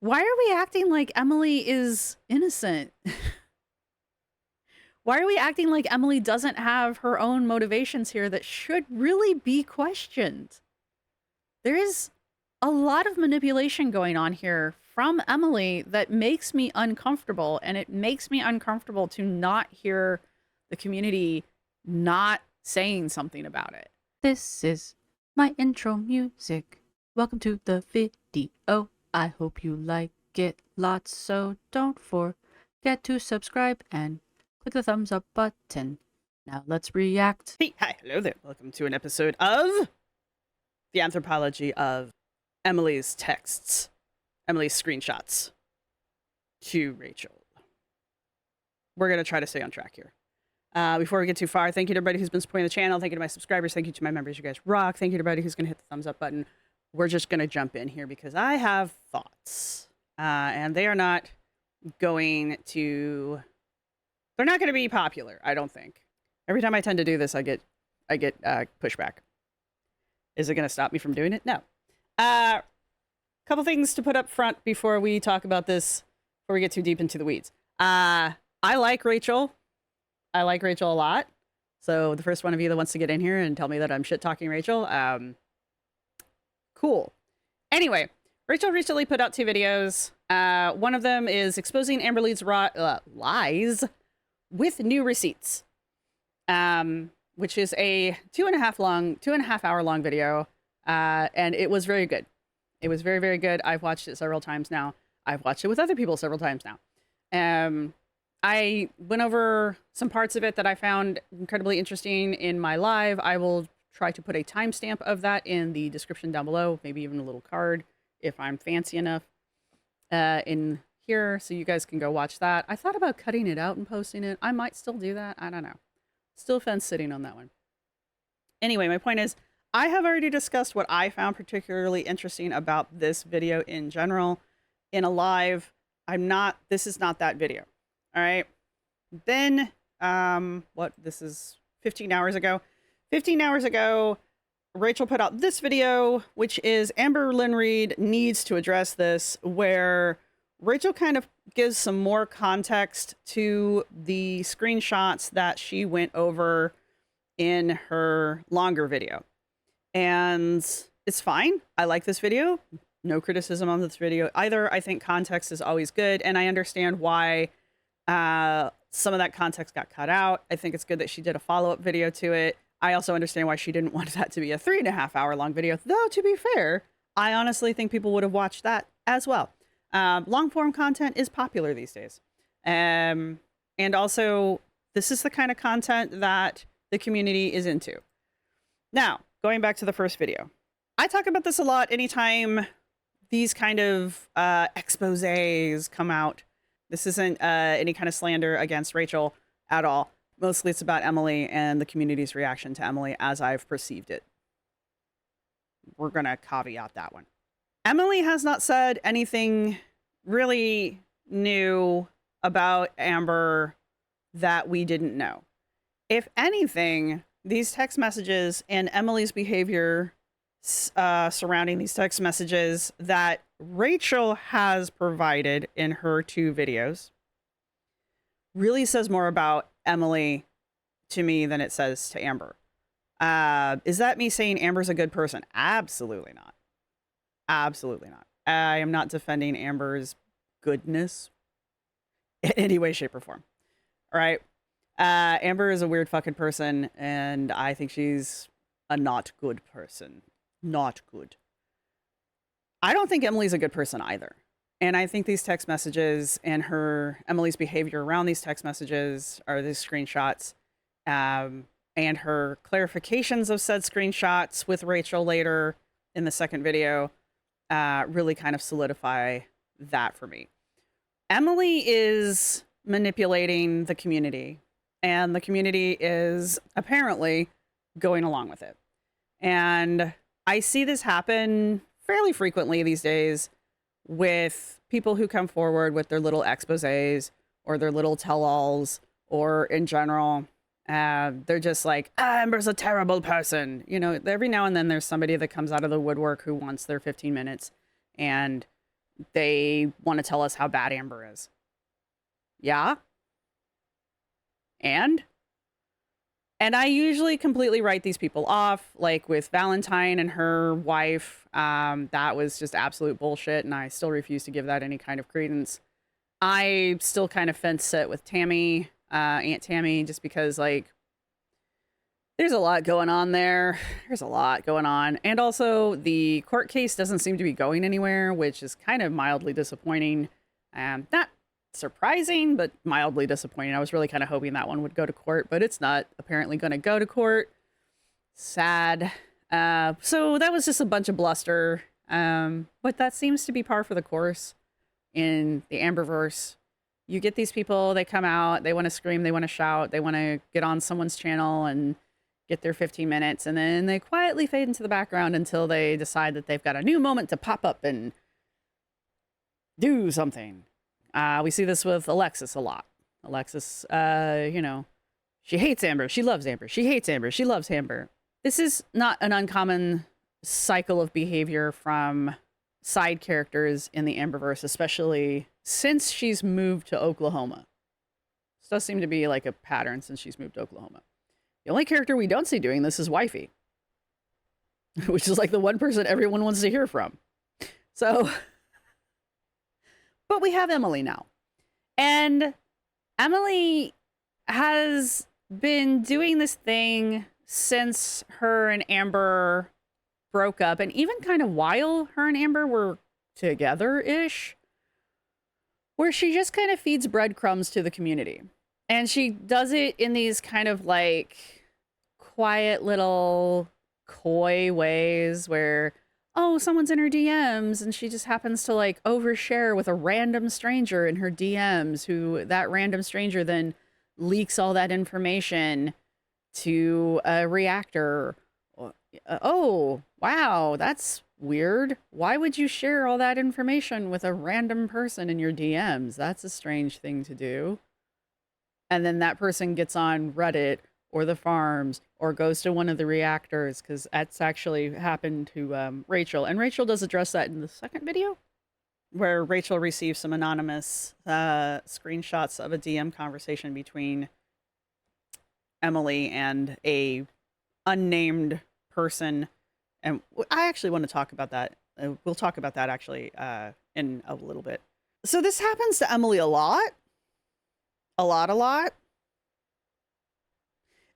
Why are we acting like Emily is innocent? Why are we acting like Emily doesn't have her own motivations here that should really be questioned? There is a lot of manipulation going on here from Emily that makes me uncomfortable, and it makes me uncomfortable to not hear the community not saying something about it. This is my intro music. Welcome to the video. I hope you like it lots, so don't forget to subscribe and click the thumbs up button. Now let's react. Hey, hi, hello there. Welcome to an episode of the Anthropology of Emily's texts, Emily's screenshots to Rachel. We're going to try to stay on track here. Before we get too far, thank you to everybody who's been supporting the channel. Thank you to my subscribers. Thank you to my members. You guys rock. Thank you to everybody who's going to hit the thumbs up button. We're just going to jump in here because I have thoughts. And they are not going to... They're not going to be popular, I don't think. Every time I tend to do this, I get pushback. Is it going to stop me from doing it? No. Couple things to put up front before we talk about this, before we get too deep into the weeds. I like Rachel. I like Rachel a lot. So the first one of you that wants to get in here and tell me that I'm shit-talking Rachel, cool. Anyway, Rachel recently put out 2 videos. One of them is exposing Amberlynn's lies with new receipts. Which is a 2.5 hour long video. And it was very good. It was very, very good. I've watched it several times now. I've watched it with other people several times now. I went over some parts of it that I found incredibly interesting in my live. I will try to put a timestamp of that in the description down below, maybe even a little card if I'm fancy enough in here, so you guys can go watch that. I thought about cutting it out and posting it. I might still do that. I don't know. Still fence sitting on that one. Anyway, my point is, I have already discussed what I found particularly interesting about this video in general in a live. This is not that video. All right. Then, this is 15 hours ago. 15 hours ago, Rachel put out this video, which is Amberlynn Reid needs to address this, where Rachel kind of gives some more context to the screenshots that she went over in her longer video. And it's fine. I like this video. No criticism on this video either. I think context is always good, and I understand why some of that context got cut out. I think it's good that she did a follow-up video to it. I also understand why she didn't want that to be a 3.5 hour long video, though, to be fair, I honestly think people would have watched that as well. Long form content is popular these days. And also, this is the kind of content that the community is into. Now, going back to the first video. I talk about this a lot anytime these kind of exposés come out. This isn't any kind of slander against Rachel at all. Mostly it's about Emily and the community's reaction to Emily as I've perceived it. We're going to caveat that one. Emily has not said anything really new about Amber that we didn't know. If anything, these text messages and Emily's behavior surrounding these text messages that Rachel has provided in her 2 videos really says more about Emily to me than it says to Amber. Is that me saying Amber's a good person? Absolutely not. Absolutely not. I am not defending Amber's goodness in any way, shape, or form. All right. Amber is a weird fucking person, and I think she's a not good person. Not good. I don't think Emily's a good person either. And I think these text messages and Emily's behavior around these text messages or these screenshots, and her clarifications of said screenshots with Rachel later in the second video, really kind of solidify that for me. Emily is manipulating the community, and the community is apparently going along with it. And I see this happen fairly frequently these days with people who come forward with their little exposés or their little tell-alls, or in general, they're just like, Amber's a terrible person. You know, every now and then there's somebody that comes out of the woodwork who wants their 15 minutes and they want to tell us how bad Amber is. Yeah? And I usually completely write these people off, like with Valentine and her wife. That was just absolute bullshit, and I still refuse to give that any kind of credence. I still kind of fence sit with Tammy, Aunt Tammy, just because, like, there's a lot going on there. There's a lot going on. And also, the court case doesn't seem to be going anywhere, which is kind of mildly disappointing. Not surprising, but mildly disappointing. I was really kind of hoping that one would go to court, but it's not apparently going to go to court. Sad. So that was just a bunch of bluster. But that seems to be par for the course in the Amberverse. You get these people, they come out, they want to scream, they want to shout, they want to get on someone's channel and get their 15 minutes, and then they quietly fade into the background until they decide that they've got a new moment to pop up and do something. We see this with Alexis a lot. Alexis, she hates Amber, she loves Amber, she hates Amber, she loves Amber. This is not an uncommon cycle of behavior from side characters in the Amberverse, especially since she's moved to Oklahoma. This does seem to be like a pattern since she's moved to Oklahoma. The only character we don't see doing this is Wifey, which is like the one person everyone wants to hear from. So, but we have Emily now. And Emily has been doing this thing since her and Amber broke up, and even kind of while her and Amber were together-ish, where she just kind of feeds breadcrumbs to the community. And she does it in these kind of like quiet little coy ways where, oh, someone's in her DMs and she just happens to like overshare with a random stranger in her DMs, who that random stranger then leaks all that information to a reactor. Oh, wow, that's weird. Why would you share all that information with a random person in your DMs? That's a strange thing to do. And then that person gets on Reddit or the farms or goes to one of the reactors, because that's actually happened to Rachel. And Rachel does address that in the second video, where Rachel receives some anonymous screenshots of a DM conversation between Emily and a unnamed person. And I actually want to talk about that. We'll talk about that actually in a little bit. So this happens to Emily a lot. A lot.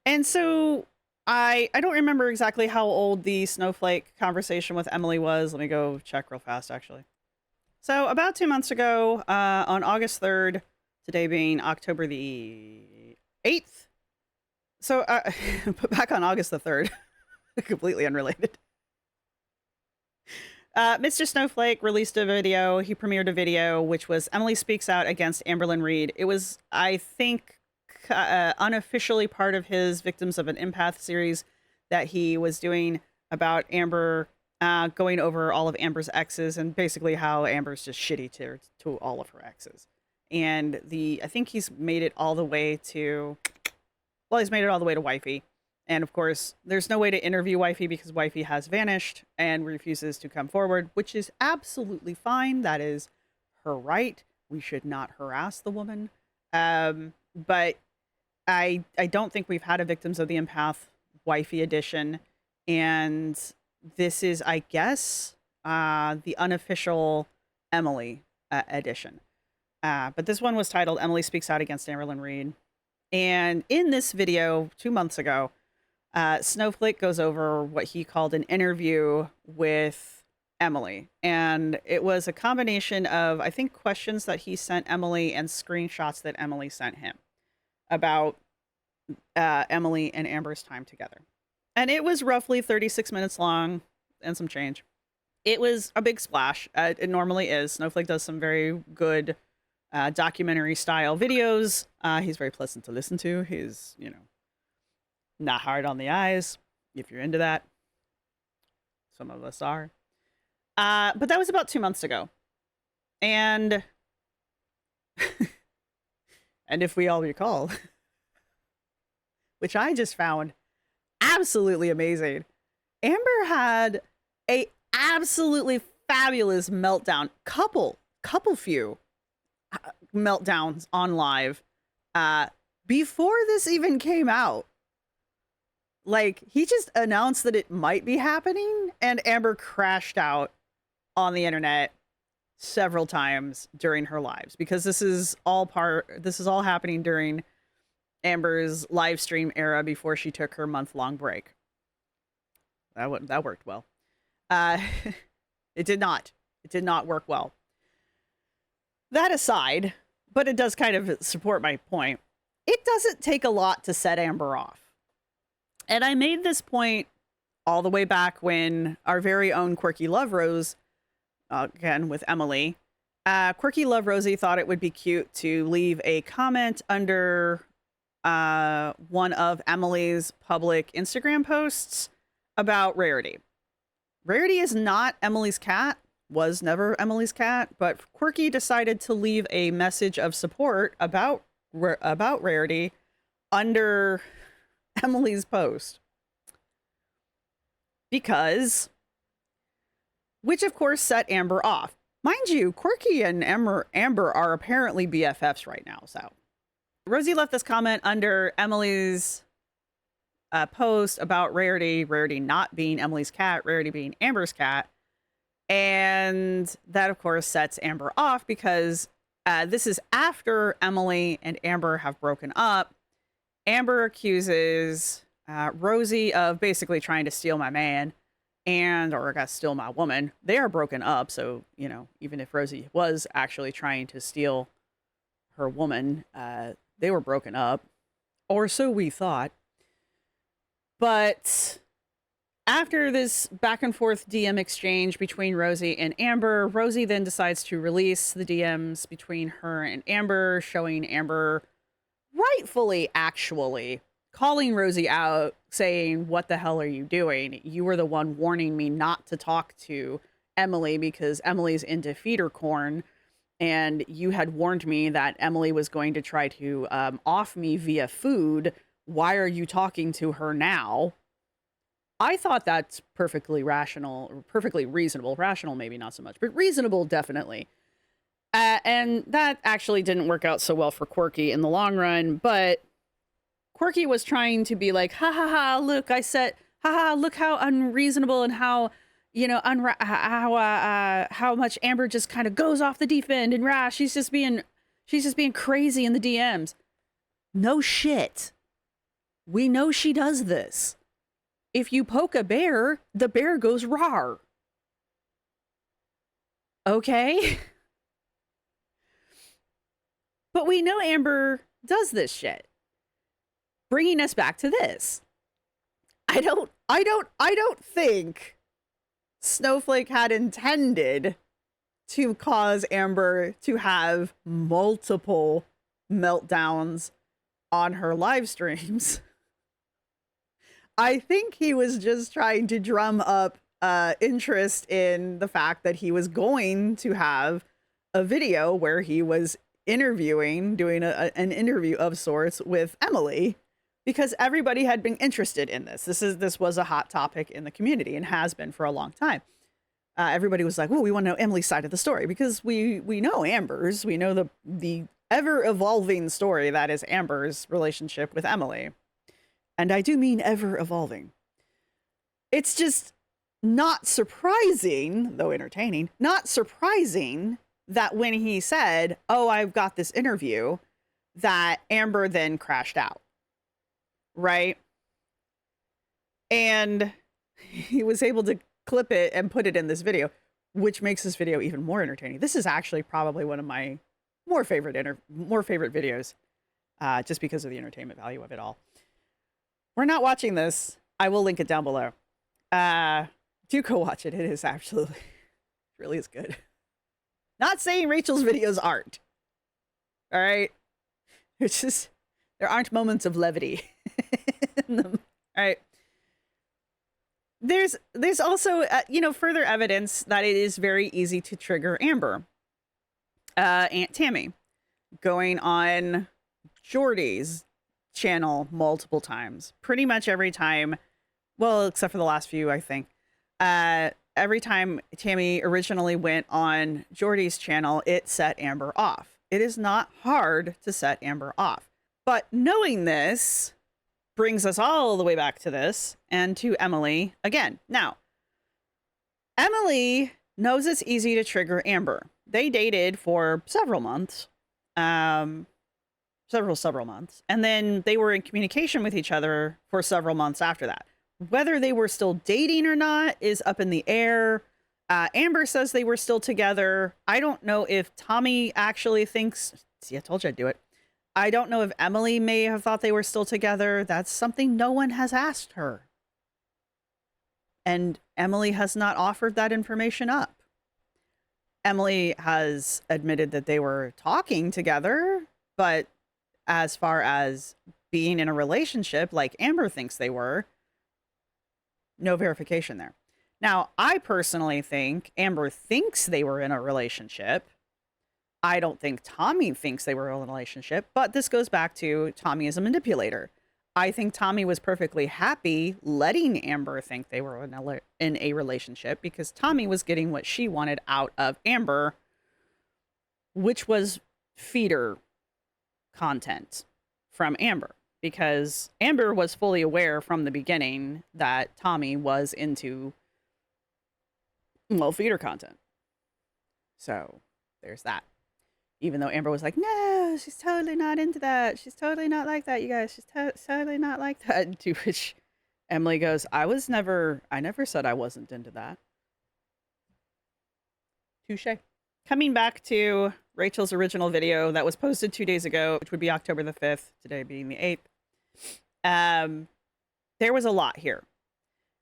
And so I don't remember exactly how old the Snowflake conversation with Emily was. Let me go check real fast, actually. So about 2 months ago, on August 3rd, today being October the 8th. So back on August the 3rd, completely unrelated. Mr. Snowflake released a video. He premiered a video, which was Emily Speaks Out Against Amberlynn Reid. It was, I think, unofficially part of his Victims of an Empath series that he was doing about Amber, going over all of Amber's exes and basically how Amber's just shitty to all of her exes. And I think he's made it all the way to, he's made it all the way to Wifey. And of course, there's no way to interview Wifey because Wifey has vanished and refuses to come forward, which is absolutely fine. That is her right. We should not harass the woman. But I don't think we've had a Victims of the Empath Wifey edition. And this is, I guess, the unofficial Emily edition. But this one was titled Emily Speaks Out Against Amberlynn Reid. And in this video 2 months ago, Snowflake goes over what he called an interview with Emily. And it was a combination of, I think, questions that he sent Emily and screenshots that Emily sent him about Emily and Amber's time together. And it was roughly 36 minutes long and some change. It was a big splash. It normally is. Snowflake does some very good documentary style videos. He's very pleasant to listen to. He's, not hard on the eyes, if you're into that. Some of us are. But that was about 2 months ago. And and if we all recall, which I just found absolutely amazing, Amber had a absolutely fabulous meltdown. Couple couple few meltdowns on live before this even came out. Like, he just announced that it might be happening, and Amber crashed out on the internet several times during her lives, because this is all happening during Amber's live stream era before she took her month-long break. That worked well. It did not. It did not work well. That aside, but it does kind of support my point. It doesn't take a lot to set Amber off. And I made this point all the way back when our very own Quirky Love Rose, again with Emily, Quirky Love Rosie thought it would be cute to leave a comment under one of Emily's public Instagram posts about Rarity. Rarity is not Emily's cat, was never Emily's cat, but Quirky decided to leave a message of support about Rarity under Emily's post. Because, which of course set Amber off. Mind you, Quirky and Amber are apparently BFFs right now, so. Rosie left this comment under Emily's post about Rarity not being Emily's cat, Rarity being Amber's cat. And that, of course, sets Amber off because this is after Emily and Amber have broken up. Amber accuses Rosie of basically trying to steal my man or I guess steal my woman. They are broken up. So, you know, even if Rosie was actually trying to steal her woman, they were broken up, or so we thought. But after this back and forth DM exchange between Rosie and Amber, Rosie then decides to release the DMs between her and Amber, showing Amber rightfully actually calling Rosie out, saying, "What the hell are you doing? You were the one warning me not to talk to Emily because Emily's into feeder corn. And you had warned me that Emily was going to try to off me via food. Why are you talking to her now?" I thought that's perfectly rational, or perfectly reasonable. Rational, maybe not so much, but reasonable, definitely. And that actually didn't work out so well for Quirky in the long run. But Quirky was trying to be like, ha ha ha, look, I said, ha ha, look how unreasonable and how, you know, how much Amber just kind of goes off the deep end and rash. She's just being crazy in the DMs. No shit. We know she does this. If you poke a bear, the bear goes rawr. Okay? But we know Amber does this shit. Bringing us back to this. I don't think Snowflake had intended to cause Amber to have multiple meltdowns on her live streams. I think he was just trying to drum up interest in the fact that he was going to have a video where he was interviewing, doing an interview of sorts with Emily, because everybody had been interested in this. This was a hot topic in the community and has been for a long time. Everybody was like, "Well, we want to know Emily's side of the story," because we know Amber's. We know the ever evolving story that is Amber's relationship with Emily. And I do mean ever evolving. It's just not surprising, though entertaining, not surprising that when he said, "Oh, I've got this interview," that Amber then crashed out. Right? And he was able to clip it and put it in this video, which makes this video even more entertaining. This is actually probably one of my more favorite videos, just because of the entertainment value of it all. We're not watching this. I will link it down below. Do go watch it. It is absolutely, really is good. Not saying Rachel's videos aren't. All right. It's just, there aren't moments of levity in them. All right. There's also, further evidence that it is very easy to trigger Amber. Aunt Tammy going on Jordy's channel multiple times, pretty much every time, well, except for the last few, I think, every time Tammy originally went on Jordy's channel, it set Amber off. It is not hard to set Amber off. But knowing this brings us all the way back to this and to Emily again. Now, Emily knows it's easy to trigger Amber. They dated for several months, several months, and then they were in communication with each other for several months after that. Whether they were still dating or not is up in the air. Amber says they were still together. I don't know if Tommy actually thinks, see, I told you I'd do it. I don't know if Emily may have thought they were still together. That's something no one has asked her. And Emily has not offered that information up. Emily has admitted that they were talking together, but as far as being in a relationship like Amber thinks they were, no verification there. Now, I personally think Amber thinks they were in a relationship. I don't think Tommy thinks they were in a relationship, but this goes back to Tommy as a manipulator. I think Tommy was perfectly happy letting Amber think they were in a relationship because Tommy was getting what she wanted out of Amber, which was feeder content from Amber, because Amber was fully aware from the beginning that Tommy was into, well, feeder content. So there's that. Even though Amber was like, no, she's totally not into that. She's totally not like that, you guys. She's totally not like that. To which Emily goes, I never said I wasn't into that. Touche. Coming back to Rachel's original video that was posted 2 days ago, which would be October the 5th, today being the 8th. There was a lot here.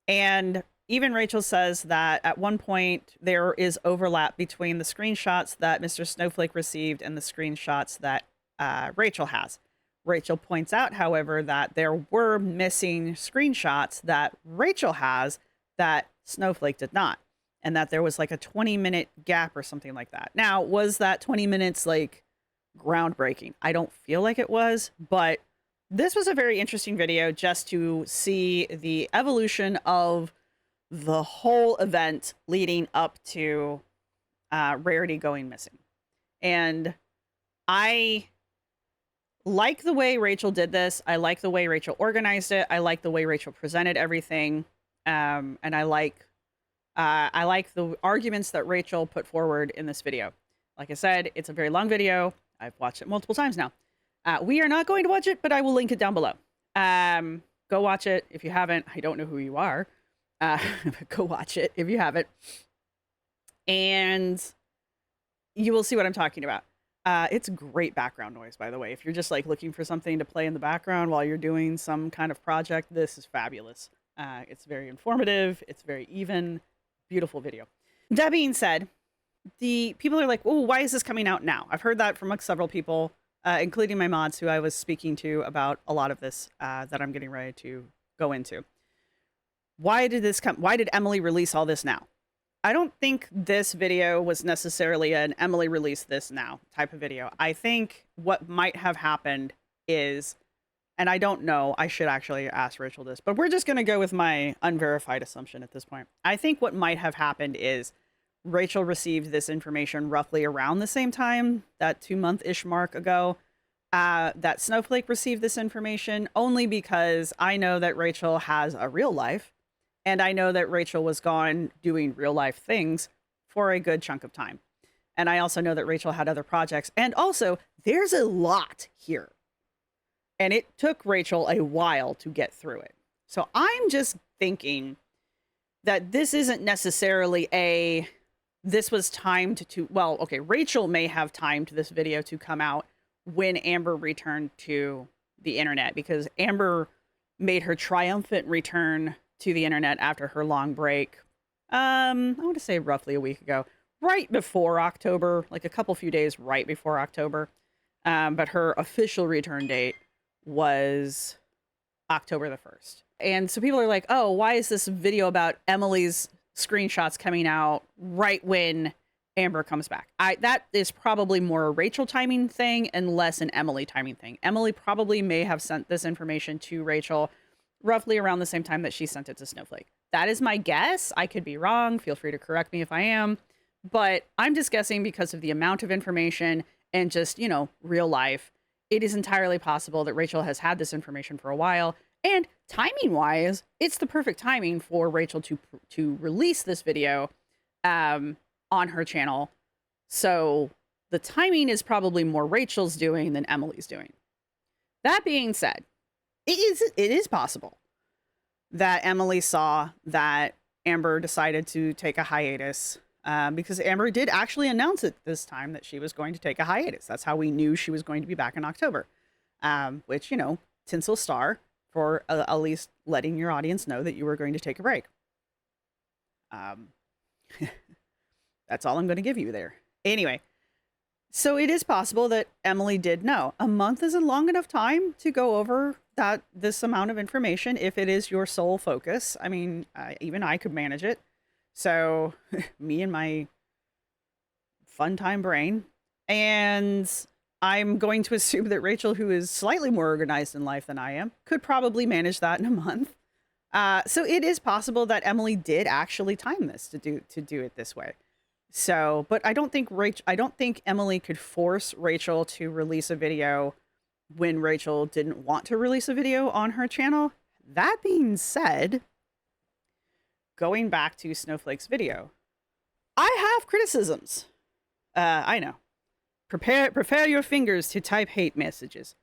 And even Rachel says that at one point there is overlap between the screenshots that Mr. Snowflake received and the screenshots that Rachel has. Rachel points out, however, that there were missing screenshots that Rachel has that Snowflake did not, and that there was like a 20-minute gap or something like that. Now, was that 20 minutes like groundbreaking? I don't feel like it was, but this was a very interesting video just to see the evolution of the whole event leading up to Rarity going missing. And I like the way Rachel did this. I like the way Rachel organized it. I like the way Rachel presented everything. And I like the arguments that Rachel put forward in this video. Like I said, it's a very long video. I've watched it multiple times now. We are not going to watch it, but I will link it down below. Go watch it if you haven't. I don't know who you are. Go watch it if you haven't. And you will see what I'm talking about. It's great background noise, by the way. If you're just like looking for something to play in the background while you're doing some kind of project, this is fabulous. It's very informative. It's very even. Beautiful video. That being said, the people are like, oh, why is this coming out now? I've heard that from several people, including my mods who I was speaking to about a lot of this that I'm getting ready to go into. Why did Emily release all this now? I don't think this video was necessarily an Emily release this now type of video. I think what might have happened is, and I don't know, I should actually ask Rachel this, but we're just going to go with my unverified assumption at this point. I think what might have happened is Rachel received this information roughly around the same time, that 2-month-ish mark ago, that Snowflake received this information, only because I know that Rachel has a real life. And I know that Rachel was gone doing real life things for a good chunk of time. And I also know that Rachel had other projects. And also, there's a lot here. And it took Rachel a while to get through it. So I'm just thinking that this isn't necessarily this was timed to, well, okay, Rachel may have timed this video to come out when Amber returned to the internet, because Amber made her triumphant return to the internet after her long break. I want to say roughly a week ago, right before October, like a few days right before October. But her official return date was October the 1st. And so people are like, oh, why is this video about Emily's screenshots coming out right when Amber comes back? That is probably more a Rachel timing thing and less an Emily timing thing. Emily probably may have sent this information to Rachel roughly around the same time that she sent it to Snowflake. That is my guess. I could be wrong. Feel free to correct me if I am. But I'm just guessing because of the amount of information and just, real life. It is entirely possible that Rachel has had this information for a while. And timing wise, it's the perfect timing for Rachel to release this video on her channel. So the timing is probably more Rachel's doing than Emily's doing. That being said, it is possible that Emily saw that Amber decided to take a hiatus because Amber did actually announce it this time that she was going to take a hiatus. That's how we knew she was going to be back in October, which, tinsel star for at least letting your audience know that you were going to take a break. That's all I'm going to give you there. Anyway, so it is possible that Emily did know. A month is a long enough time to go over this amount of information if it is your sole focus. I mean, even I could manage it. So me and my fun time brain. And I'm going to assume that Rachel, who is slightly more organized in life than I am, could probably manage that in a month. So it is possible that Emily did actually time this to do it this way. So, but I don't think Emily could force Rachel to release a video when Rachel didn't want to release a video on her channel. That being said, going back to Snowflake's video, I have criticisms. I know. Prepare your fingers to type hate messages.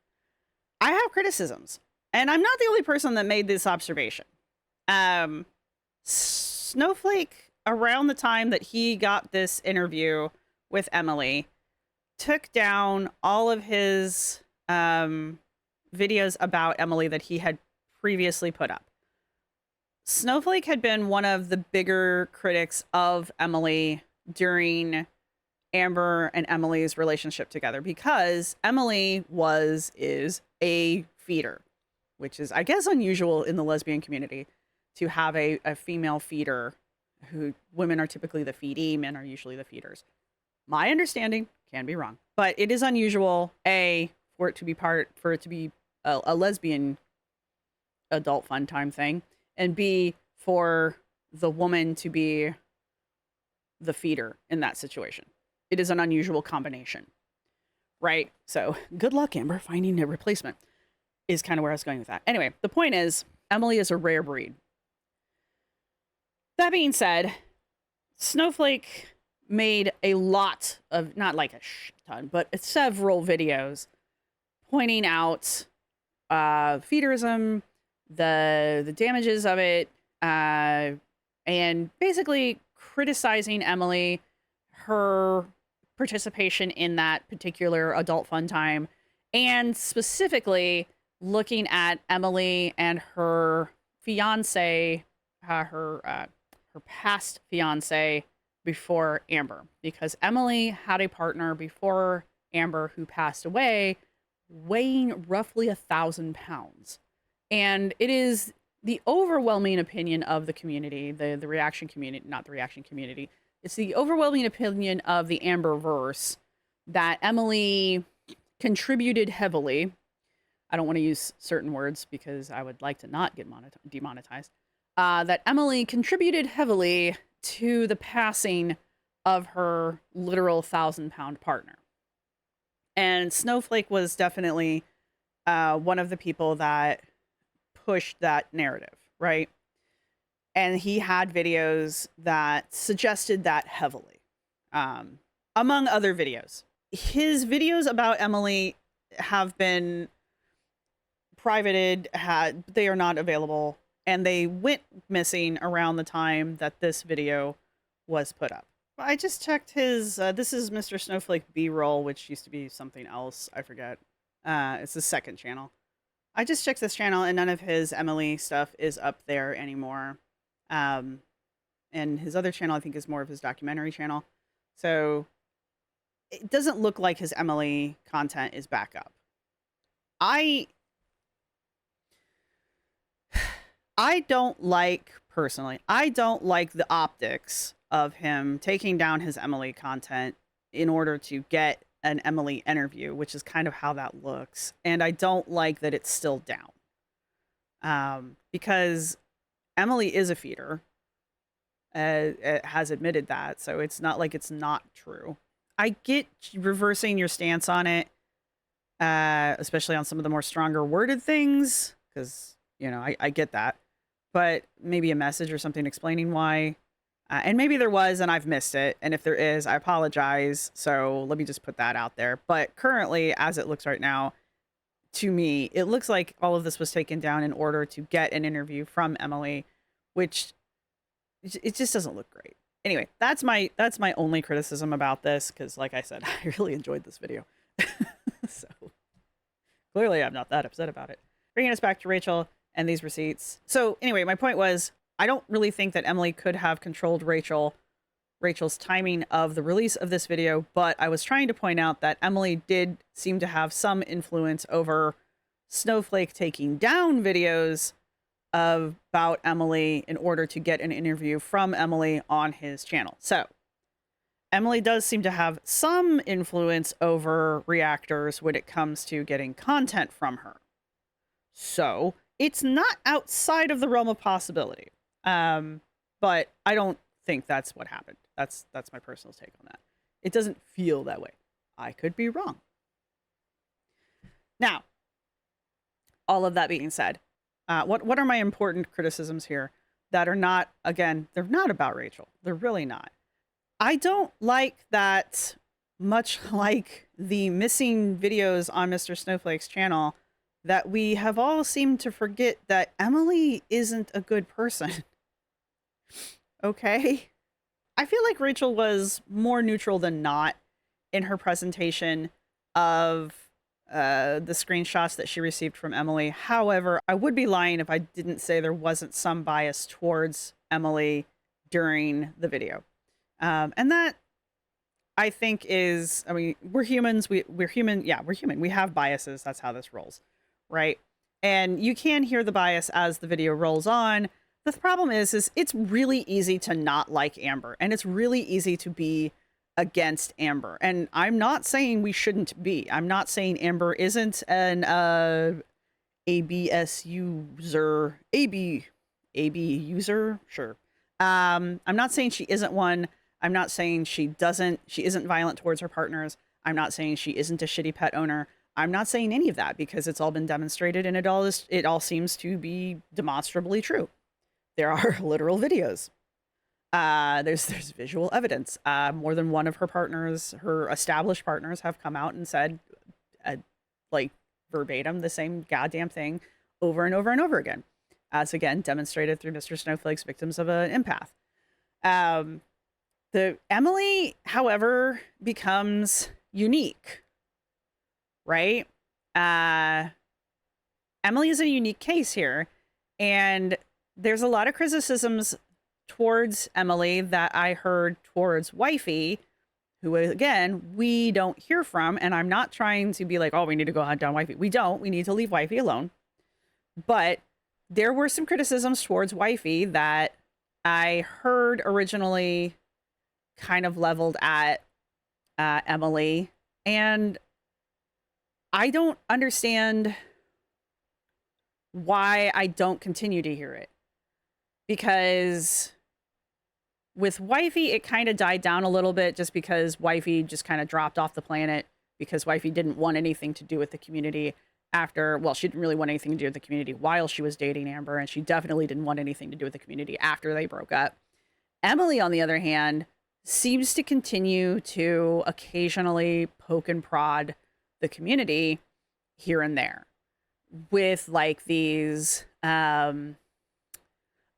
I have criticisms, and I'm not the only person that made this observation. Snowflake, around the time that he got this interview with Emily, took down all of his videos about Emily that he had previously put up. Snowflake had been one of the bigger critics of Emily during Amber and Emily's relationship together because Emily is a feeder, which is, I guess, unusual in the lesbian community to have a female feeder. Who women are typically the feedee, men are usually the feeders. My understanding can be wrong, but it is unusual for it to be a lesbian adult fun time thing, and B, for the woman to be the feeder in that situation. It is an unusual combination, right? So good luck, Amber, finding a replacement is kind of where I was going with that. Anyway, the point is Emily is a rare breed. That being said, Snowflake made a lot of, not like a ton, but several videos pointing out feederism, the damages of it, and basically criticizing Emily, her participation in that particular adult fun time, and specifically looking at Emily and her fiance, her past fiance before Amber, because Emily had a partner before Amber who passed away, weighing roughly 1,000 pounds. And it is the overwhelming opinion of the community, the reaction community, not the reaction community. It's the overwhelming opinion of the Amberverse that Emily contributed heavily. I don't want to use certain words because I would like to not get demonetized. That Emily contributed heavily to the passing of her literal 1,000-pound partner. And Snowflake was definitely one of the people that pushed that narrative, right? And he had videos that suggested that heavily, among other videos. His videos about Emily have been privated, they are not available. And they went missing around the time that this video was put up. I just checked his, this is Mr. Snowflake B-roll, which used to be something else. I forget. It's the second channel. I just checked this channel and none of his Emily stuff is up there anymore. And his other channel, I think, is more of his documentary channel. So it doesn't look like his Emily content is back up. Personally, I don't like the optics of him taking down his Emily content in order to get an Emily interview, which is kind of how that looks. And I don't like that it's still down. Because Emily is a feeder. Has admitted that, so it's not like it's not true. I get reversing your stance on it, especially on some of the more stronger worded things, because, you know, I get that. But maybe a message or something explaining why. And maybe there was, and I've missed it. And if there is, I apologize. So let me just put that out there. But currently, as it looks right now, to me, it looks like all of this was taken down in order to get an interview from Emily, which it just doesn't look great. Anyway, that's my only criticism about this, because like I said, I really enjoyed this video. So clearly I'm not that upset about it. Bringing us back to Rachel and these receipts. So anyway, my point was, I don't really think that Emily could have controlled Rachel's timing of the release of this video, but I was trying to point out that Emily did seem to have some influence over Snowflake taking down videos about Emily in order to get an interview from Emily on his channel. So Emily does seem to have some influence over reactors when it comes to getting content from her. So it's not outside of the realm of possibility. But I don't think that's what happened. That's my personal take on that. It doesn't feel that way. I could be wrong. Now, all of that being said, what are my important criticisms here that are not, again, they're not about Rachel. They're really not. I don't like that, much like the missing videos on Mr. Snowflake's channel, that we have all seemed to forget that Emily isn't a good person. Okay? I feel like Rachel was more neutral than not in her presentation of the screenshots that she received from Emily. However, I would be lying if I didn't say there wasn't some bias towards Emily during the video. And that, I think, is, I mean, we're humans. We're human. Yeah, we're human. We have biases. That's how this rolls, right? And you can hear the bias as the video rolls on. The problem is it's really easy to not like Amber, and it's really easy to be against Amber. And I'm not saying we shouldn't be. I'm not saying Amber isn't an ABS user, AB user, sure. I'm not saying she isn't one. I'm not saying she isn't violent towards her partners. I'm not saying she isn't a shitty pet owner. I'm not saying any of that, because it's all been demonstrated, and it all seems to be demonstrably true. There are literal videos. There's visual evidence. More than one of her partners, her established partners, have come out and said, like, verbatim the same goddamn thing over and over and over again, as again demonstrated through Mr. Snowflake's victims of an empath. The Emily, however, becomes unique, right? Emily is a unique case here, and there's a lot of criticisms towards Emily that I heard towards Wifey, who, again, we don't hear from. And I'm not trying to be like, oh, we need to go hunt down Wifey. We don't. We need to leave Wifey alone. But there were some criticisms towards Wifey that I heard originally kind of leveled at Emily. And I don't understand why I don't continue to hear it. Because with Wifey, it kind of died down a little bit, just because Wifey just kind of dropped off the planet, because Wifey didn't want anything to do with the community after, well, she didn't really want anything to do with the community while she was dating Amber, and she definitely didn't want anything to do with the community after they broke up. Emily, on the other hand, seems to continue to occasionally poke and prod the community here and there with like these,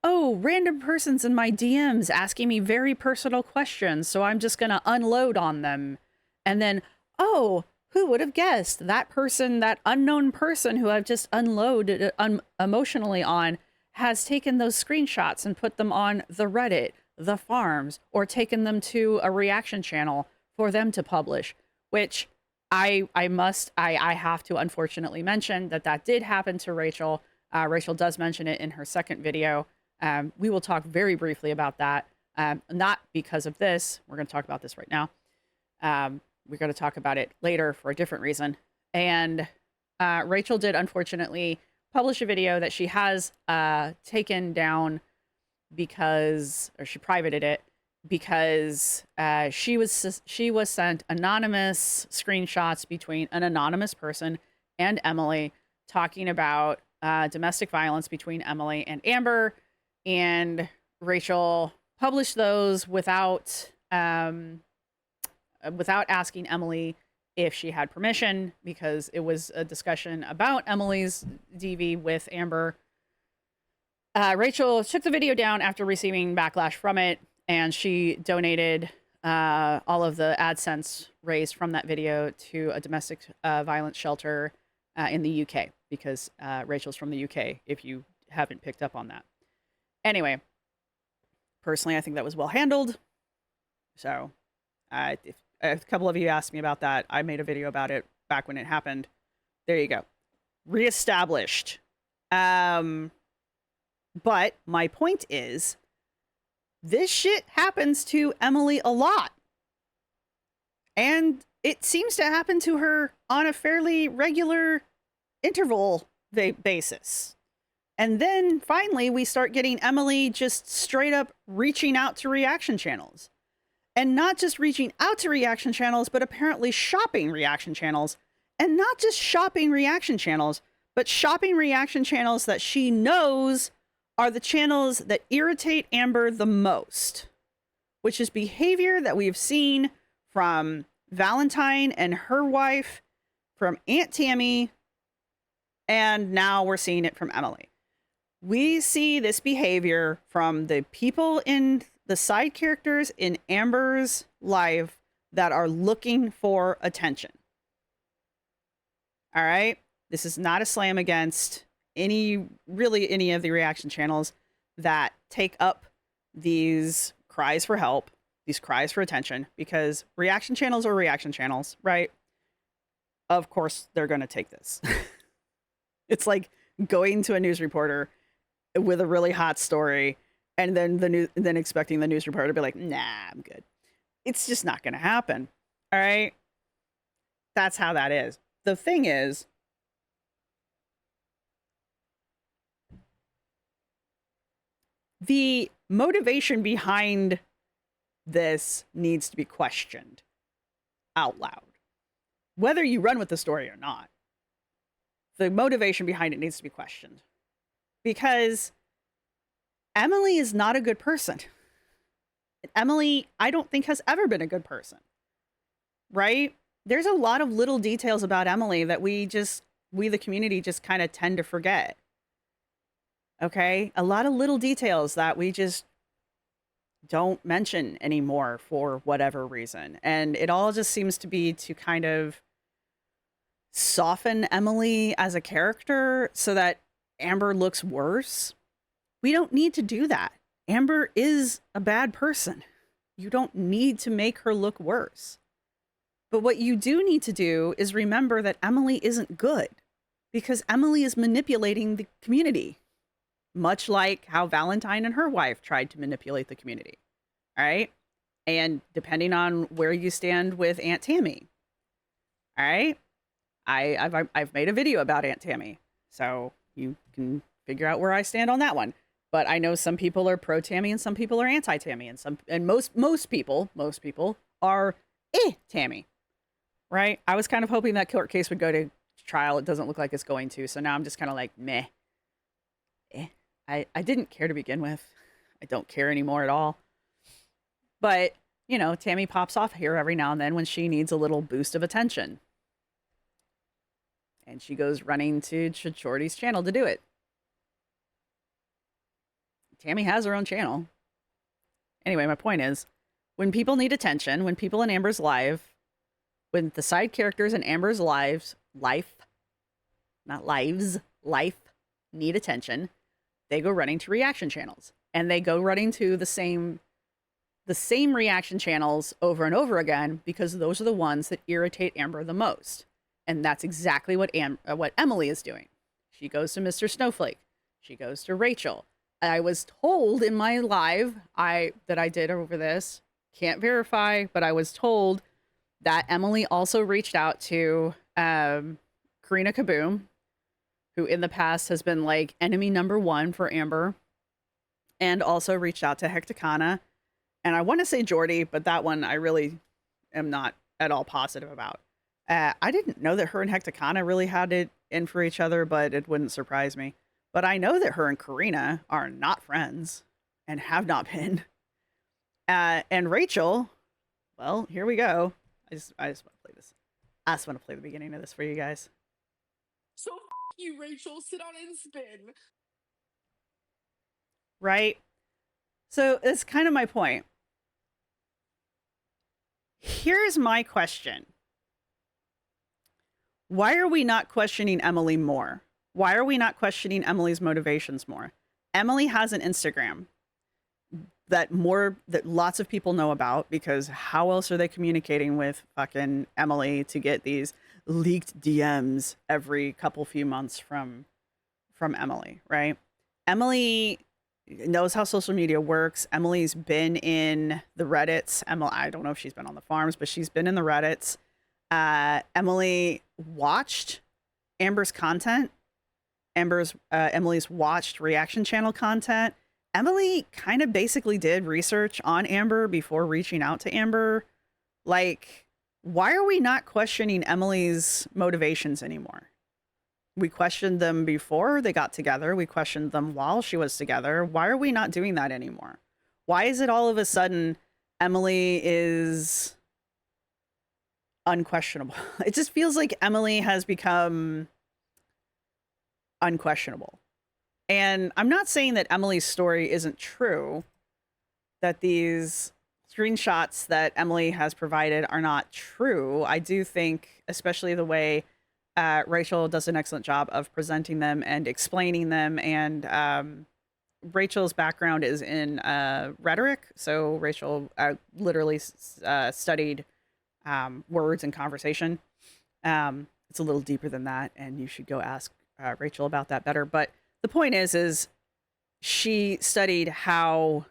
oh, random persons in my DMs asking me very personal questions, so I'm just going to unload on them. And then, oh, who would have guessed that person, that unknown person who I've just unloaded emotionally on, has taken those screenshots and put them on the Reddit, the farms, or taken them to a reaction channel for them to publish, which I have to unfortunately mention that did happen to Rachel. Rachel does mention it in her second video. We will talk very briefly about that. Not because of this. We're going to talk about this right now. We're going to talk about it later for a different reason. And Rachel did unfortunately publish a video that she has taken down because, or she privated it because she was sent anonymous screenshots between an anonymous person and Emily talking about domestic violence between Emily and Amber, and Rachel published those without asking Emily if she had permission, because it was a discussion about Emily's DV with Amber. Rachel took the video down after receiving backlash from it, and she donated all of the AdSense raised from that video to a domestic violence shelter in the UK, because Rachel's from the UK, if you haven't picked up on that. Anyway, personally, I think that was well handled. So if a couple of you asked me about that, I made a video about it back when it happened. There you go. Reestablished. But my point is, this shit happens to Emily a lot. And it seems to happen to her on a fairly regular interval basis. And then finally, we start getting Emily just straight up reaching out to reaction channels. And not just reaching out to reaction channels, but apparently shopping reaction channels. And not just shopping reaction channels, but shopping reaction channels that she knows are the channels that irritate Amber the most, which is behavior that we've seen from Valentine and her wife, from Aunt Tammy, and now we're seeing it from Emily. We see this behavior from the people in the side characters in Amber's life that are looking for attention. All right? This is not a slam against any of the reaction channels that take up these cries for help, these cries for attention, because reaction channels are reaction channels, right? Of course, they're going to take this. It's like going to a news reporter with a really hot story and then expecting the news reporter to be like, nah, I'm good. It's just not going to happen. All right. That's how that is. The thing is, the motivation behind this needs to be questioned out loud, whether you run with the story or not. The motivation behind it needs to be questioned, because Emily is not a good person. Emily, I don't think, has ever been a good person, right? There's a lot of little details about Emily that we the community just kind of tend to forget. Okay? A lot of little details that we just don't mention anymore for whatever reason. And it all just seems to be to kind of soften Emily as a character so that Amber looks worse. We don't need to do that. Amber is a bad person. You don't need to make her look worse. But what you do need to do is remember that Emily isn't good, because Emily is manipulating the community, much like how Valentine and her wife tried to manipulate the community. All right? And depending on where you stand with Aunt Tammy. All right? I've made a video about Aunt Tammy, so you can figure out where I stand on that one. But I know some people are pro Tammy and some people are anti Tammy, and most people are Tammy, right? I was kind of hoping that court case would go to trial. It doesn't look like it's going to, so now I'm just kind of like meh. I didn't care to begin with. I don't care anymore at all. But you know, Tammy pops off here every now and then when she needs a little boost of attention, and she goes running to Shorty's channel to do it. Tammy has her own channel. Anyway, my point is, when people need attention, when people in Amber's life, when the side characters in Amber's life need attention, they go running to reaction channels. And they go running to the same reaction channels over and over again, because those are the ones that irritate Amber the most. And that's exactly what Emily is doing. She goes to Mr. Snowflake. She goes to Rachel. I was told in my live that I did over this, can't verify, but I was told that Emily also reached out to Karina Kaboom, who in the past has been like enemy number one for Amber. and also reached out to Hecticana. And I want to say Jordy, but that one I really am not at all positive about. I didn't know that her and Hecticana really had it in for each other, but it wouldn't surprise me. But I know that her and Karina are not friends and have not been. And Rachel, well, here we go. I just want to play this. I just want to play the beginning of this for you guys. So you, Rachel, sit on and spin. Right? So it's kind of my point. Here's my question. Why are we not questioning Emily more? Why are we not questioning Emily's motivations more? Emily has an Instagram that lots of people know about, because how else are they communicating with fucking Emily to get these leaked DMs every few months from Emily, right? Emily knows how social media works. Emily's been in the Reddits. I don't know if she's been on the farms, but she's been in the Reddits. Emily watched Amber's content. Emily's watched reaction channel content. Emily kind of basically did research on Amber before reaching out to Amber. Like, why are we not questioning Emily's motivations anymore? We questioned them before they got together. We questioned them while she was together. Why are we not doing that anymore? Why is it all of a sudden Emily is unquestionable? It just feels like Emily has become unquestionable. And I'm not saying that Emily's story isn't true, that these screenshots that Emily has provided are not true. I do think, especially the way Rachel does an excellent job of presenting them and explaining them. And Rachel's background is in rhetoric. So Rachel literally studied words and conversation. It's a little deeper than that, and you should go ask Rachel about that better. But the point is she studied how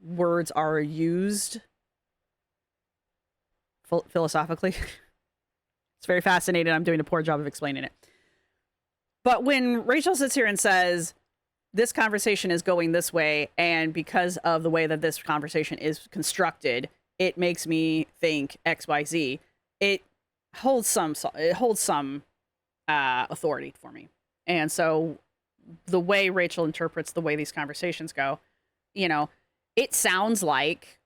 words are used philosophically. It's very fascinating. I'm doing a poor job of explaining it. But when Rachel sits here and says, this conversation is going this way, and because of the way that this conversation is constructed, it makes me think XYZ, it holds some authority for me. And so the way Rachel interprets the way these conversations go, it sounds like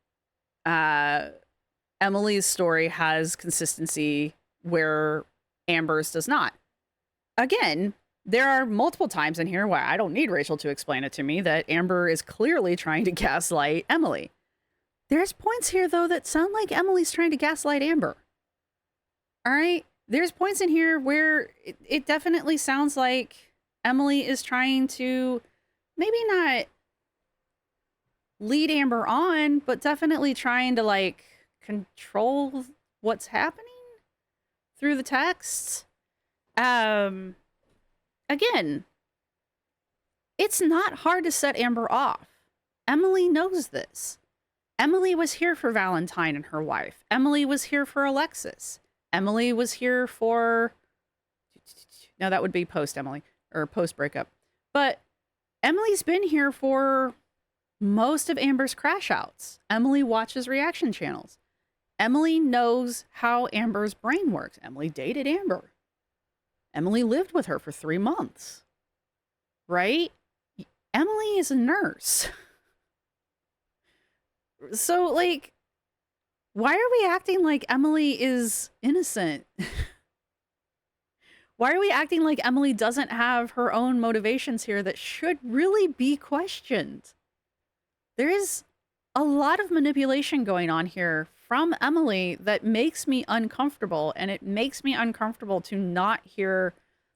Emily's story has consistency where Amber's does not. Again, there are multiple times in here where I don't need Rachel to explain it to me that Amber is clearly trying to gaslight Emily. There's points here, though, that sound like Emily's trying to gaslight Amber. All right? There's points in here where it definitely sounds like Emily is trying to maybe not lead Amber on, but definitely trying to control what's happening through the text. Again, it's not hard to set Amber off. Emily knows this. Emily was here for Valentine and her wife. Emily was here for Alexis. Emily was here for... No, that would be post-Emily. Or post-breakup. But Emily's been here for most of Amber's crash outs. Emily watches reaction channels. Emily knows how Amber's brain works. Emily dated Amber. Emily lived with her for 3 months. Right? Emily is a nurse. So, why are we acting like Emily is innocent? Why are we acting like Emily doesn't have her own motivations here that should really be questioned? There is a lot of manipulation going on here from Emily that makes me uncomfortable, and it makes me uncomfortable to not hear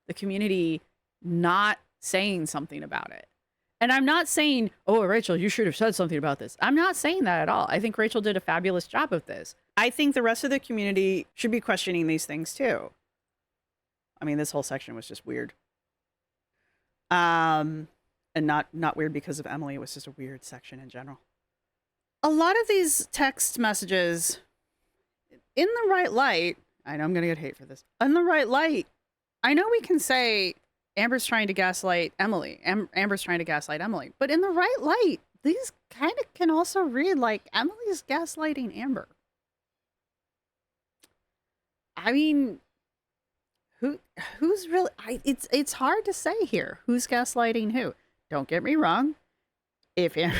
the community not saying something about it. And I'm not saying, oh, Rachel, you should have said something about this. I'm not saying that at all. I think Rachel did a fabulous job of this. I think the rest of the community should be questioning these things too. I mean, this whole section was just weird. And not weird because of Emily. It was just a weird section in general. A lot of these text messages, in the right light, I know I'm going to get hate for this. In the right light, I know we can say Amber's trying to gaslight Emily. Amber's trying to gaslight Emily. But in the right light, these kind of can also read like Emily's gaslighting Amber. I mean, who's really? It's hard to say here who's gaslighting who. Don't get me wrong. If Amber,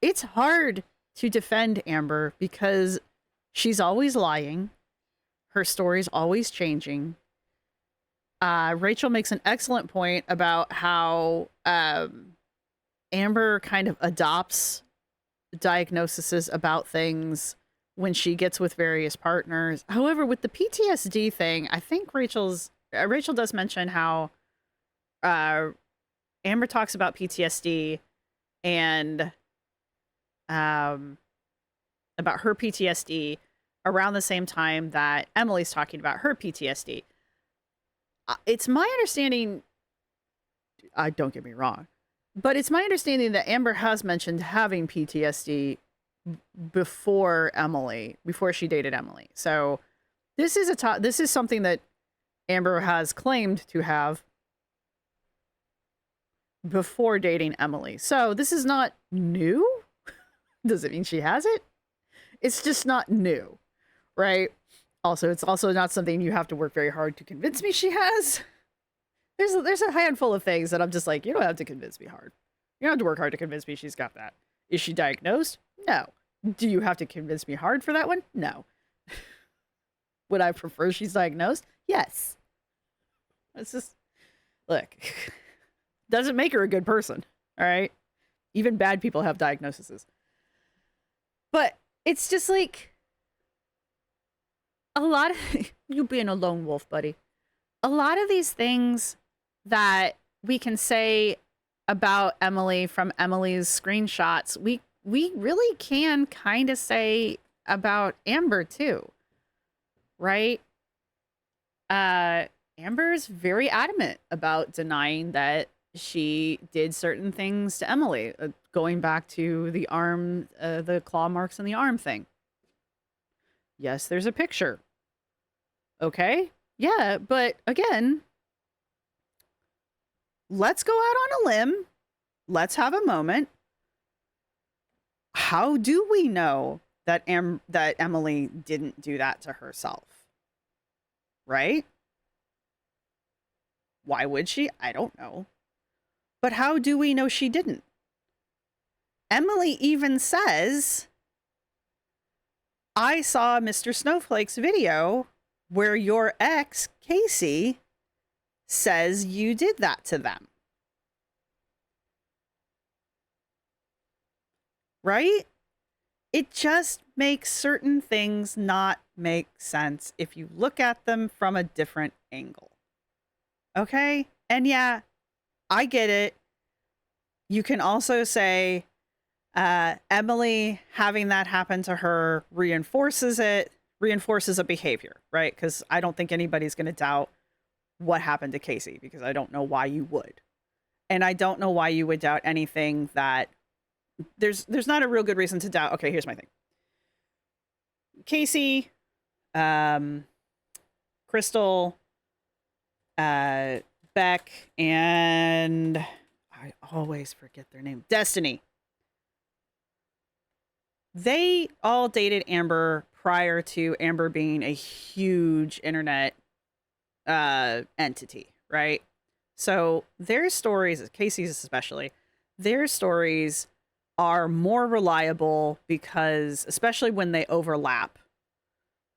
it's hard to defend Amber because she's always lying. Her story's always changing. Rachel makes an excellent point about how Amber kind of adopts diagnoses about things when she gets with various partners. However, with the PTSD thing, I think Rachel does mention how Amber talks about PTSD and about her PTSD around the same time that Emily's talking about her PTSD. It's my understanding, don't get me wrong, but it's my understanding that Amber has mentioned having PTSD before she dated Emily. So this is something that Amber has claimed to have before dating Emily. So this is not new. Does it mean she has it? It's just not new, right? Also, it's also not something you have to work very hard to convince me she has. There's a handful of things that I'm just like, you don't have to convince me hard. You don't have to work hard to convince me she's got that. Is she diagnosed? No. Do you have to convince me hard for that one? No. Would I prefer she's diagnosed? Yes. It's just, look, doesn't make her a good person, all right? Even bad people have diagnoses. But it's just like, a lot of you being a lone wolf, buddy. A lot of these things that we can say about Emily from Emily's screenshots, we really can kind of say about Amber too, right? Amber's very adamant about denying that she did certain things to Emily, going back to the arm, the claw marks on the arm thing. Yes, there's a picture. Okay. Yeah, but again, let's go out on a limb. Let's have a moment. How do we know that that Emily didn't do that to herself? Right? Why would she? I don't know. But how do we know she didn't? Emily even says, I saw Mr. Snowflake's video where your ex, Casey, says you did that to them. Right? It just makes certain things not make sense if you look at them from a different angle. Okay? And yeah, I get it. You can also say Emily having that happen to her reinforces a behavior, right? Because I don't think anybody's going to doubt what happened to Casey, because I don't know why you would. And I don't know why you would doubt anything that there's not a real good reason to doubt. Okay, here's my thing. Casey, Crystal, Beck, and I always forget their name. Destiny. They all dated Amber prior to Amber being a huge internet entity, right? So their stories, Casey's especially, their stories are more reliable because, especially when they overlap,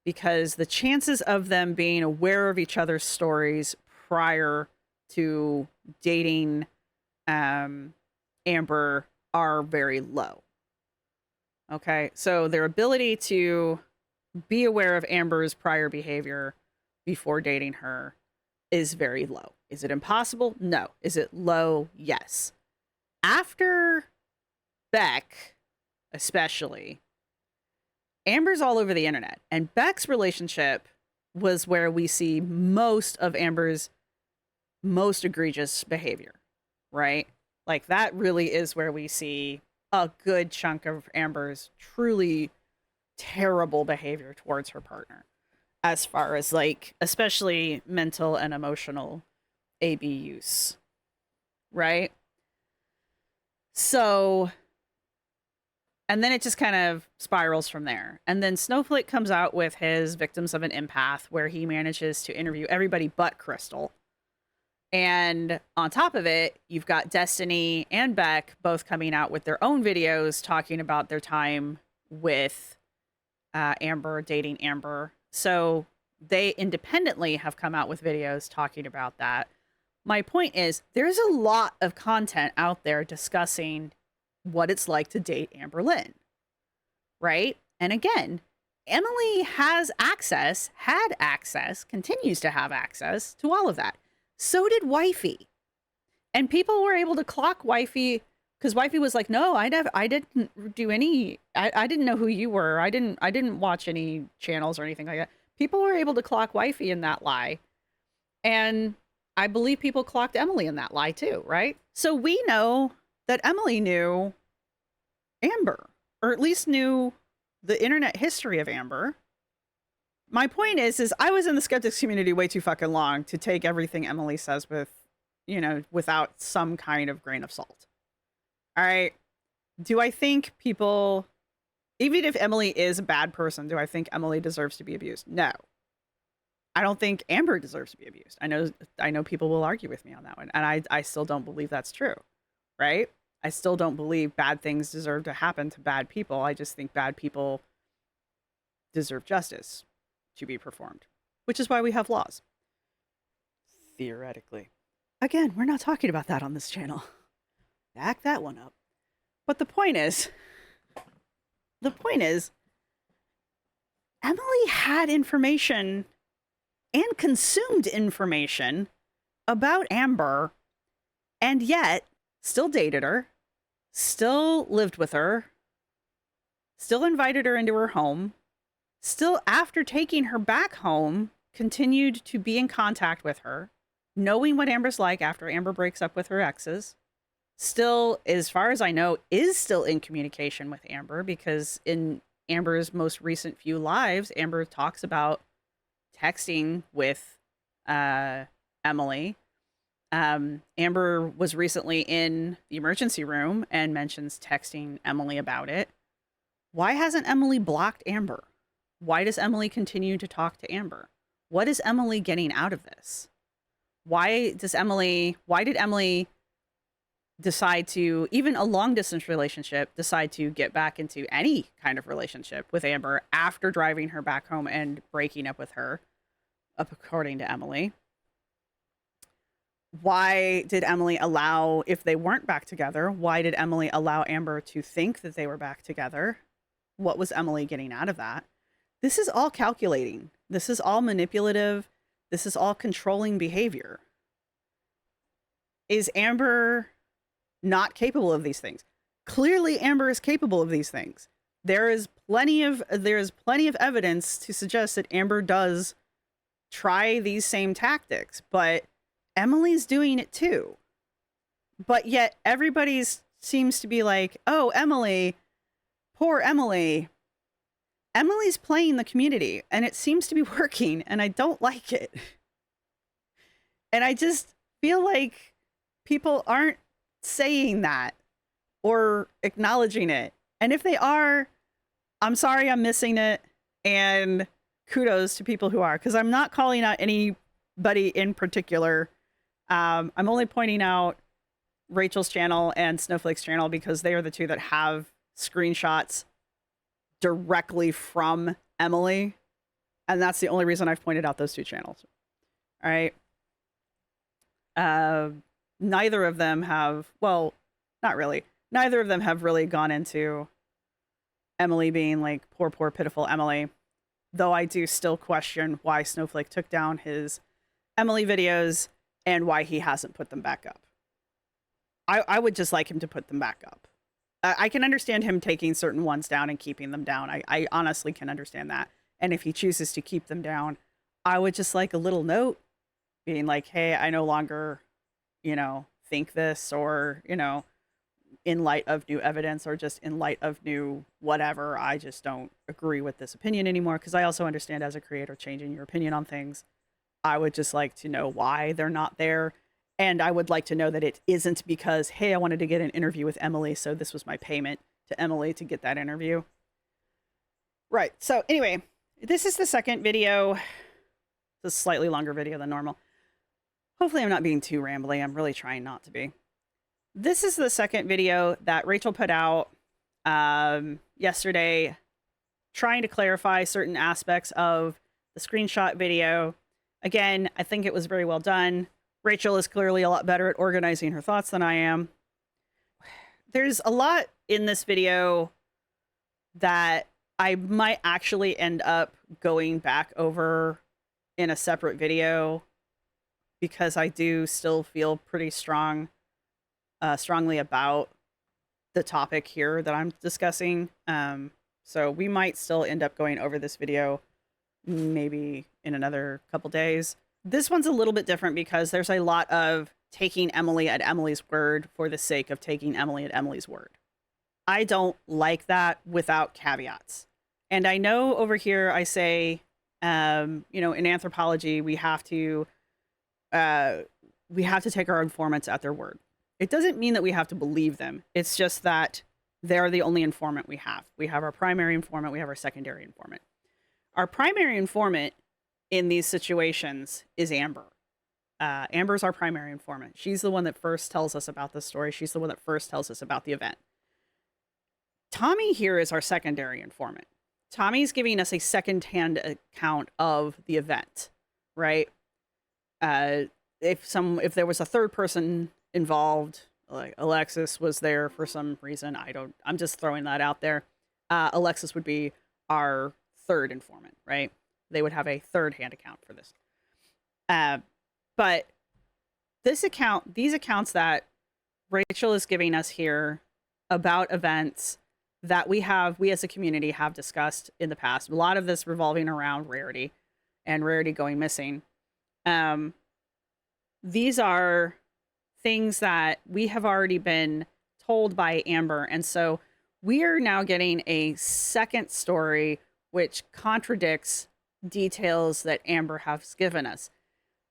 because the chances of them being aware of each other's stories prior to dating Amber are very low. Okay, so their ability to be aware of Amber's prior behavior before dating her is very low. Is it impossible? No. Is it low? Yes. After Beck, especially, Amber's all over the internet, and Beck's relationship was where we see most of Amber's most egregious behavior, right? Like, that really is where we see a good chunk of Amber's truly terrible behavior towards her partner, as far as, like, especially mental and emotional abuse, right? So And then it just kind of spirals from there. And then Snowflake comes out with his Victims of an Empath, where he manages to interview everybody but Crystal. And on top of it, you've got Destiny and Beck both coming out with their own videos talking about their time with Amber, dating Amber. So they independently have come out with videos talking about that. My point is, there's a lot of content out there discussing what it's like to date Amberlynn, right? And again, Emily has access, had access, continues to have access to all of that. So did Wifey. And people were able to clock Wifey because Wifey was like, no, I didn't do any, I didn't know who you were. I didn't watch any channels or anything like that. People were able to clock Wifey in that lie. And I believe people clocked Emily in that lie too, right? So we know that Emily knew Amber, or at least knew the internet history of Amber. My point is I was in the skeptics community way too fucking long to take everything Emily says with, without some kind of grain of salt. All right. Do I think people, even if Emily is a bad person, do I think Emily deserves to be abused? No. I don't think Amber deserves to be abused. I know people will argue with me on that one. And I still don't believe that's true. Right? I still don't believe bad things deserve to happen to bad people. I just think bad people deserve justice to be performed, which is why we have laws. Theoretically. Again, we're not talking about that on this channel. Back that one up. But the point is, Emily had information and consumed information about Amber, and yet still dated her, still lived with her, still invited her into her home, still, after taking her back home, continued to be in contact with her, knowing what Amber's like after Amber breaks up with her exes, still, as far as I know, is still in communication with Amber, because in Amber's most recent few lives, Amber talks about texting with Emily. Amber was recently in the emergency room and mentions texting Emily about it. Why hasn't Emily blocked Amber? Why does Emily continue to talk to Amber? What is Emily getting out of this? Why did Emily decide to, even a long distance relationship, decide to get back into any kind of relationship with Amber after driving her back home and breaking up with her, according to Emily? Why did Emily allow, if they weren't back together, why did Emily allow Amber to think that they were back together? What was Emily getting out of that? This is all calculating. This is all manipulative. This is all controlling behavior. Is Amber not capable of these things? Clearly, Amber is capable of these things. There is plenty of evidence to suggest that Amber does try these same tactics, but Emily's doing it too. But yet everybody seems to be like, oh, Emily, poor Emily. Emily's playing the community, and it seems to be working, and I don't like it. And I just feel like people aren't saying that or acknowledging it. And if they are, I'm sorry I'm missing it. And kudos to people who are, because I'm not calling out anybody in particular. I'm only pointing out Rachel's channel and Snowflake's channel because they are the two that have screenshots directly from Emily. And that's the only reason I've pointed out those two channels. All right. Neither of them have, well, not really. Neither of them have really gone into Emily being like poor, pitiful Emily. Though I do still question why Snowflake took down his Emily videos and why he hasn't put them back up. I would just like him to put them back up. I can understand him taking certain ones down and keeping them down. I honestly can understand that. And if he chooses to keep them down, I would just like a little note being like, hey, I no longer, think this, or, in light of new evidence, or just in light of new whatever, I just don't agree with this opinion anymore. Because I also understand, as a creator, changing your opinion on things, I would just like to know why they're not there. And I would like to know that it isn't because, hey, I wanted to get an interview with Emily, so this was my payment. to Emily to get that interview. Right. So anyway, this is the second video. It's a slightly longer video than normal. Hopefully I'm not being too rambly. I'm really trying not to be. This is the second video that Rachel put out yesterday, trying to clarify certain aspects of the screenshot video. Again, I think it was very well done. Rachel is clearly a lot better at organizing her thoughts than I am. There's a lot in this video that I might actually end up going back over in a separate video, because I do still feel pretty strongly about the topic here that I'm discussing. So we might still end up going over this video maybe in another couple days. This one's a little bit different because there's a lot of taking Emily at Emily's word for the sake of taking Emily at Emily's word. I don't like that without caveats. And I know over here I say, in anthropology, we have to take our informants at their word. It doesn't mean that we have to believe them. It's just that they're the only informant we have. We have our primary informant. We have our secondary informant. Our primary informant in these situations is Amber. Amber's our primary informant. She's the one that first tells us about the story. She's the one that first tells us about the event. Tommy here is our secondary informant. Tommy's giving us a secondhand account of the event, right? If there was a third person involved, like Alexis was there for some reason, I'm just throwing that out there. Alexis would be our third informant, right? They would have a third-hand account for this. But these accounts that Rachel is giving us here about events that we as a community have discussed in the past, a lot of this revolving around Rarity and Rarity going missing. These are things that we have already been told by Amber. And so we are now getting a second story which contradicts details that Amber has given us.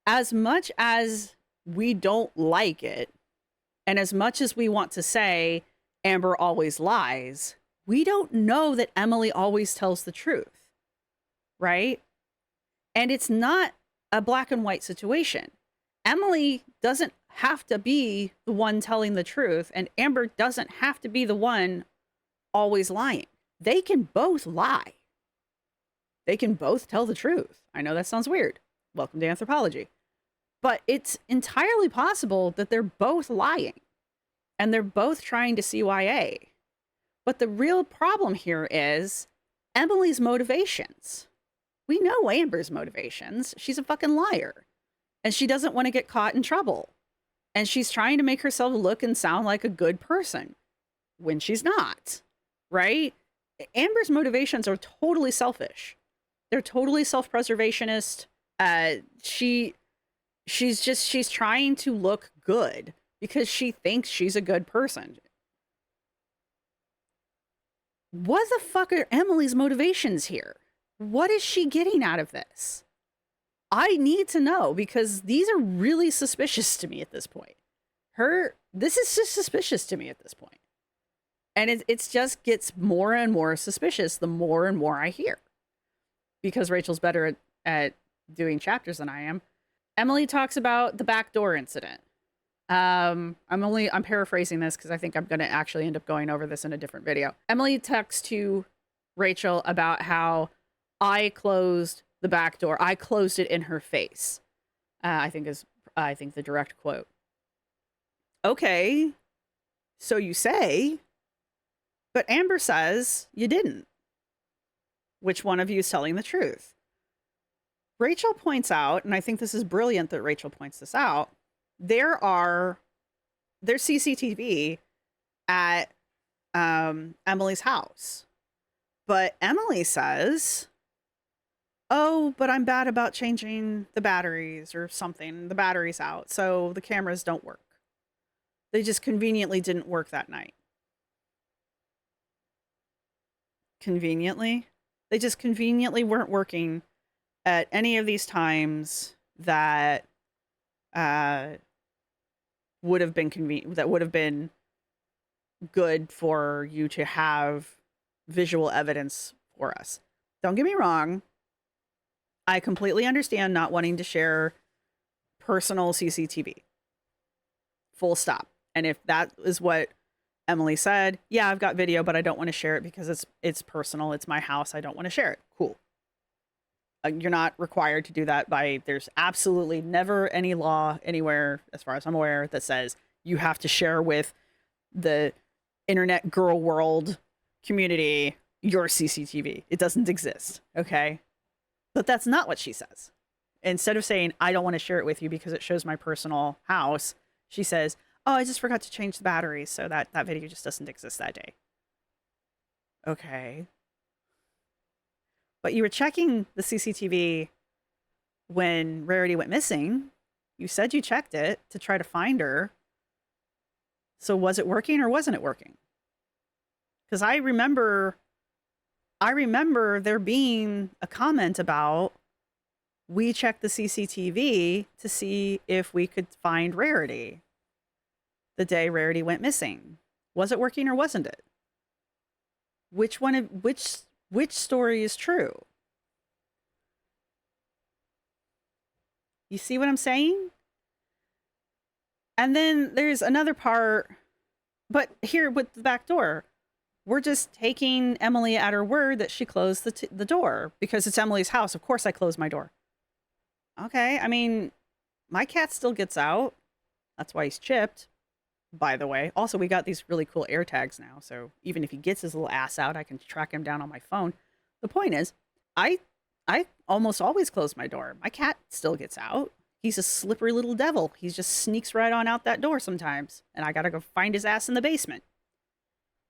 As much as we don't like it, and as much as we want to say Amber always lies, we don't know that Emily always tells the truth, right? And it's not a black and white situation. Emily doesn't have to be the one telling the truth, and Amber doesn't have to be the one always lying. They can both lie. They can both tell the truth. I know that sounds weird. Welcome to Anthropology. But it's entirely possible that they're both lying, and they're both trying to CYA. But the real problem here is Emily's motivations. We know Amber's motivations. She's a fucking liar. And she doesn't want to get caught in trouble. And she's trying to make herself look and sound like a good person when she's not, right? Amber's motivations are totally selfish. They're totally self-preservationist. She's trying to look good because she thinks she's a good person. What the fuck are Emily's motivations here? What is she getting out of this? I need to know, because these are really suspicious to me at this point. This is just suspicious to me at this point. And it just gets more and more suspicious the more and more I hear. Because Rachel's better at doing chapters than I am. Emily talks about the backdoor incident. I'm paraphrasing this because I think I'm going to actually end up going over this in a different video. Emily talks to Rachel about how I closed the back door. I closed it in her face. I think the direct quote. Okay, so you say, but Amber says you didn't. Which one of you is telling the truth? Rachel points out, and I think this is brilliant that Rachel points this out, there's CCTV at Emily's house. But Emily says, oh, but I'm bad about changing the batteries or something. The battery's out, so the cameras don't work. They just conveniently didn't work that night. Conveniently? They just conveniently weren't working at any of these times that would have been good for you to have visual evidence for us. Don't get me wrong. I completely understand not wanting to share personal CCTV. Full stop. And if that is what Emily said, yeah, I've got video, but I don't want to share it because it's personal. It's my house. I don't want to share it. Cool. You're not required to do that there's absolutely never any law anywhere, as far as I'm aware, that says you have to share with the internet girl world community your CCTV. It doesn't exist. Okay. But that's not what she says. Instead of saying, I don't want to share it with you because it shows my personal house, she says, oh, I just forgot to change the batteries, so that video just doesn't exist that day. Okay. But you were checking the CCTV when Rarity went missing. You said you checked it to try to find her. So was it working or wasn't it working? Because I remember there being a comment about, we checked the CCTV to see if we could find Rarity the day Rarity went missing. Was it working or wasn't it? Which story is true? You see what I'm saying? And then there's another part, but here with the back door, we're just taking Emily at her word that she closed the door because it's Emily's house. Of course I closed my door. Okay, I mean, my cat still gets out. That's why he's chipped, by the way. Also, we got these really cool air tags now, so even if he gets his little ass out, I can track him down on my phone. The point is, I almost always close my door. My cat still gets out. He's a slippery little devil. He just sneaks right on out that door sometimes, and I gotta go find his ass in the basement.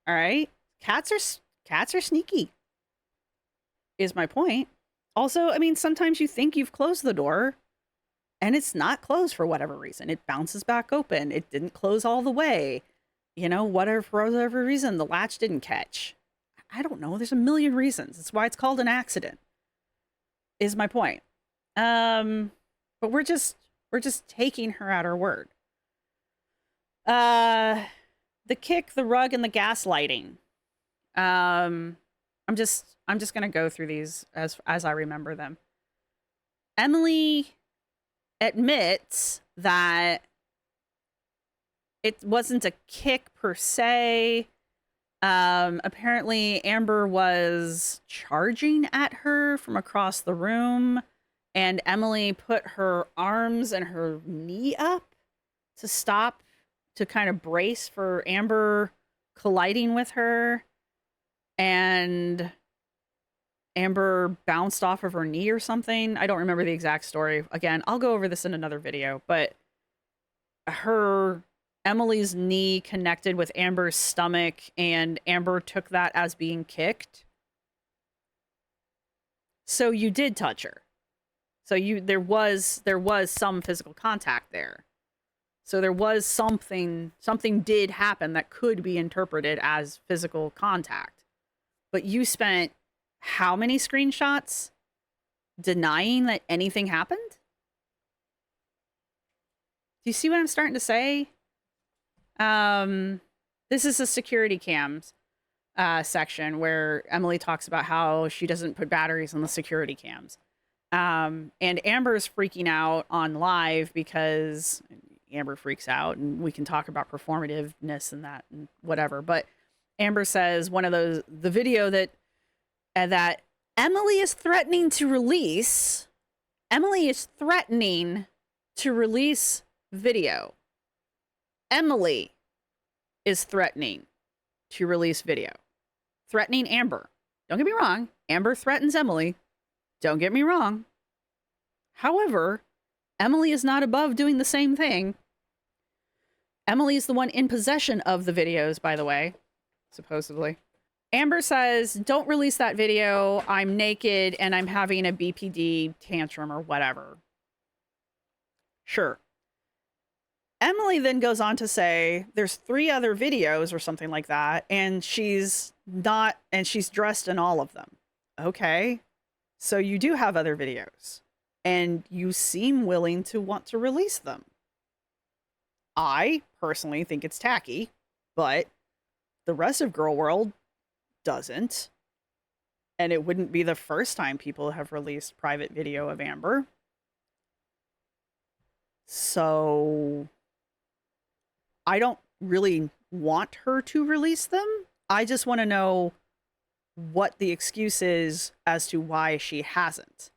All right? Cats are sneaky, is my point. Also, I mean, sometimes you think you've closed the door and it's not closed for whatever reason. It bounces back open. It didn't close all the way. You know, for whatever reason, the latch didn't catch. I don't know. There's a million reasons. That's why it's called an accident, is my point. But we're just taking her at her word. The kick, the rug, and the gaslighting. I'm just gonna go through these as I remember them. Emily admits that it wasn't a kick per se. Apparently Amber was charging at her from across the room, and Emily put her arms and her knee up to stop, to kind of brace for Amber colliding with her. And Amber bounced off of her knee or something. I don't remember the exact story. Again, I'll go over this in another video, but Emily's knee connected with Amber's stomach, and Amber took that as being kicked. So you did touch her. So there was some physical contact there. So there was something did happen that could be interpreted as physical contact. But you spent how many screenshots denying that anything happened? Do you see what I'm starting to say? This is a security cams section where Emily talks about how she doesn't put batteries on the security cams. And Amber's freaking out on live because Amber freaks out, and we can talk about performativeness and that and whatever. But Amber says the video that Emily is threatening to release. Emily is threatening to release video. Emily is threatening to release video. Threatening Amber. Don't get me wrong. Amber threatens Emily. Don't get me wrong. However, Emily is not above doing the same thing. Emily is the one in possession of the videos, by the way, supposedly. Amber says, don't release that video. I'm naked and I'm having a BPD tantrum or whatever. Sure. Emily then goes on to say there's 3 other videos or something like that, and she's dressed in all of them. Okay. So you do have other videos, and you seem willing to want to release them. I personally think it's tacky, but the rest of girl world doesn't. And it wouldn't be the first time people have released private video of Amber. So I don't really want her to release them. I just want to know what the excuse is as to why she hasn't.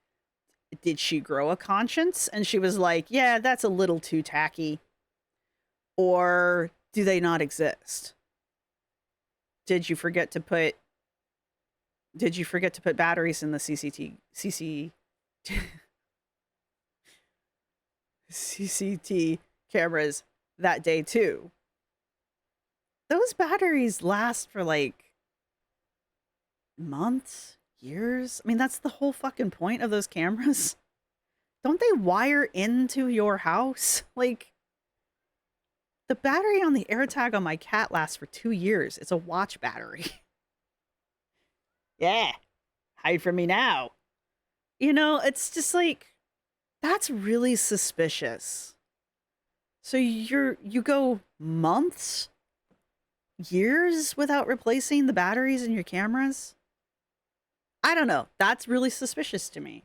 Did she grow a conscience and she was like, yeah, that's a little too tacky? Or do they not exist? Did you forget to put batteries in the CCT cameras that day too? Those batteries last for like months, years. I mean, that's the whole fucking point of those cameras. Don't they wire into your house? Like, the battery on the AirTag on my cat lasts for 2 years. It's a watch battery. Yeah, hide from me now. You know, it's just like, that's really suspicious. So you go months, years without replacing the batteries in your cameras? I don't know. That's really suspicious to me.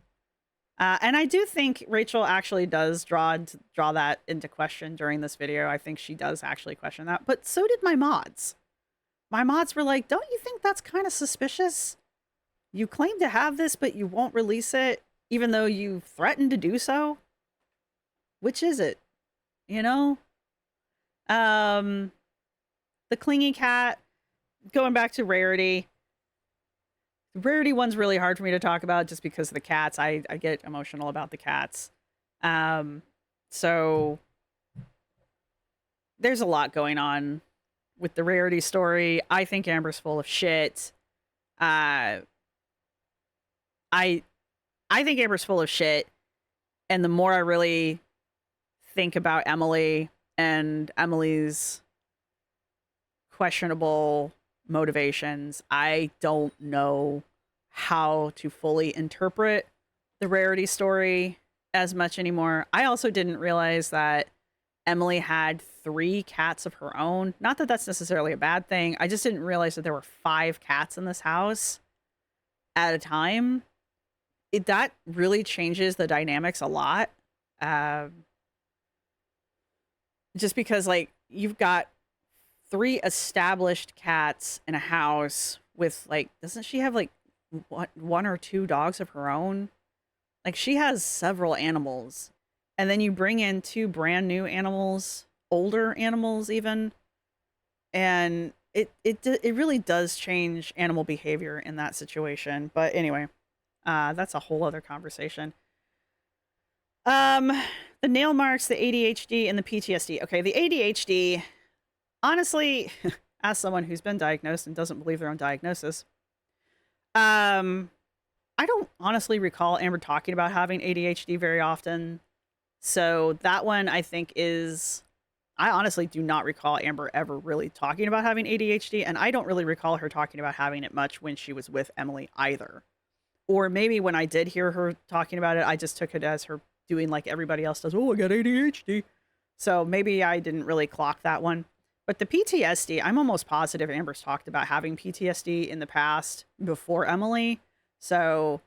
And I do think Rachel actually does draw that into question during this video. I think she does actually question that. But so did my mods. My mods were like, don't you think that's kind of suspicious? You claim to have this, but you won't release it, even though you threatened to do so? Which is it? You know? The clingy cat, going back to Rarity. The Rarity one's really hard for me to talk about just because of the cats. I get emotional about the cats. So there's a lot going on with the Rarity story. I think Amber's full of shit. I think Amber's full of shit. And the more I really think about Emily and Emily's questionable motivations, I don't know how to fully interpret the Rarity story as much anymore. I also didn't realize that Emily had 3 cats of her own. Not that that's necessarily a bad thing. I just didn't realize that there were 5 cats in this house at a time. That really changes the dynamics a lot. Just because, like, you've got 3 established cats in a house with, like, doesn't she have like 1 or 2 dogs of her own? Like, she has several animals, and then you bring in 2 brand new animals, older animals even, and it really does change animal behavior in that situation. But anyway, that's a whole other conversation. The nail marks, the ADHD, and the PTSD. Okay, the ADHD. Honestly, as someone who's been diagnosed and doesn't believe their own diagnosis, I don't honestly recall Amber talking about having ADHD very often. So that one, I think, I honestly do not recall Amber ever really talking about having ADHD, and I don't really recall her talking about having it much when she was with Emily either. Or maybe when I did hear her talking about it, I just took it as her doing like everybody else does. Oh, I got ADHD. So maybe I didn't really clock that one. But the PTSD, I'm almost positive Amber's talked about having PTSD in the past before Emily. So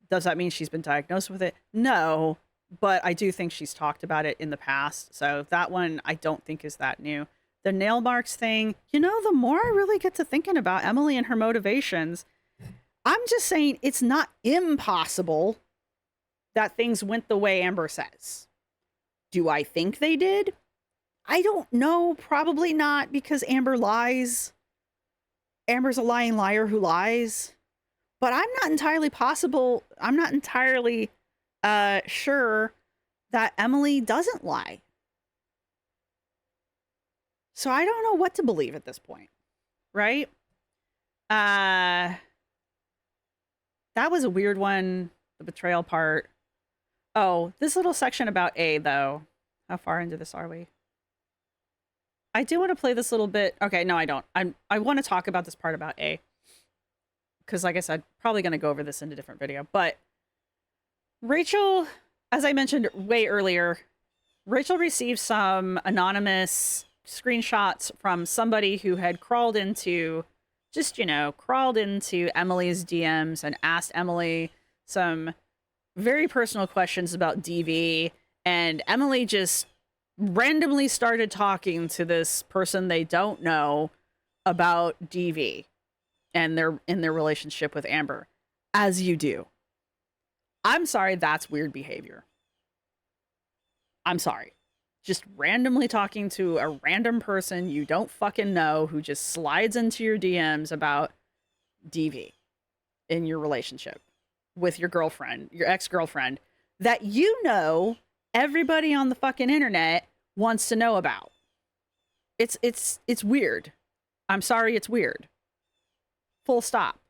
does that mean she's been diagnosed with it? No, but I do think she's talked about it in the past. So that one I don't think is that new. The nail marks thing, you know, the more I really get to thinking about Emily and her motivations, I'm just saying it's not impossible that things went the way Amber says. Do I think they did? I don't know. Probably not, because Amber lies. Amber's a lying liar who lies. But I'm not entirely sure that Emily doesn't lie. So I don't know what to believe at this point. Right? That was a weird one. The betrayal part. Oh, this little section about A, though. How far into this are we? I do want to play this little bit. Okay, no, I don't. I want to talk about this part about A. Because, like I said, probably going to go over this in a different video. But Rachel, as I mentioned way earlier, Rachel received some anonymous screenshots from somebody who had crawled into Emily's DMs and asked Emily some very personal questions about DV, and Emily just randomly started talking to this person they don't know about DV and their relationship with Amber, as you do. I'm sorry, that's weird behavior. I'm sorry. Just randomly talking to a random person you don't fucking know who just slides into your DMs about DV in your relationship with your girlfriend, your ex-girlfriend, that you know everybody on the fucking internet wants to know about. It's weird. I'm sorry, it's weird. Full stop.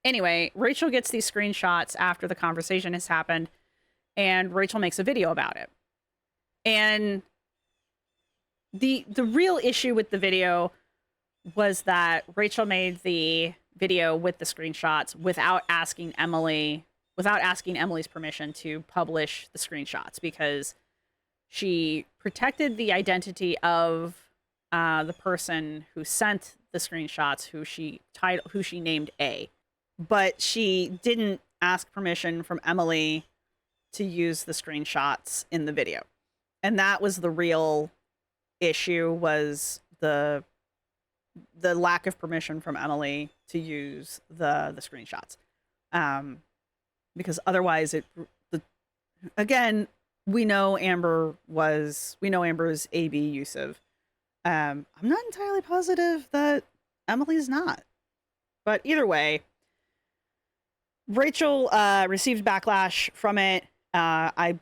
Anyway, Rachel gets these screenshots after the conversation has happened, and Rachel makes a video about it. And the real issue with the video was that Rachel made the video with the screenshots without asking Emily's permission to publish the screenshots, because she protected the identity of the person who sent the screenshots, who she named A, but she didn't ask permission from Emily to use the screenshots in the video. And that was the real issue, was the lack of permission from Emily to use the screenshots. Because otherwise again, we know Amber's AB Yusuf. I'm not entirely positive that Emily's not. But either way, Rachel received backlash from it. I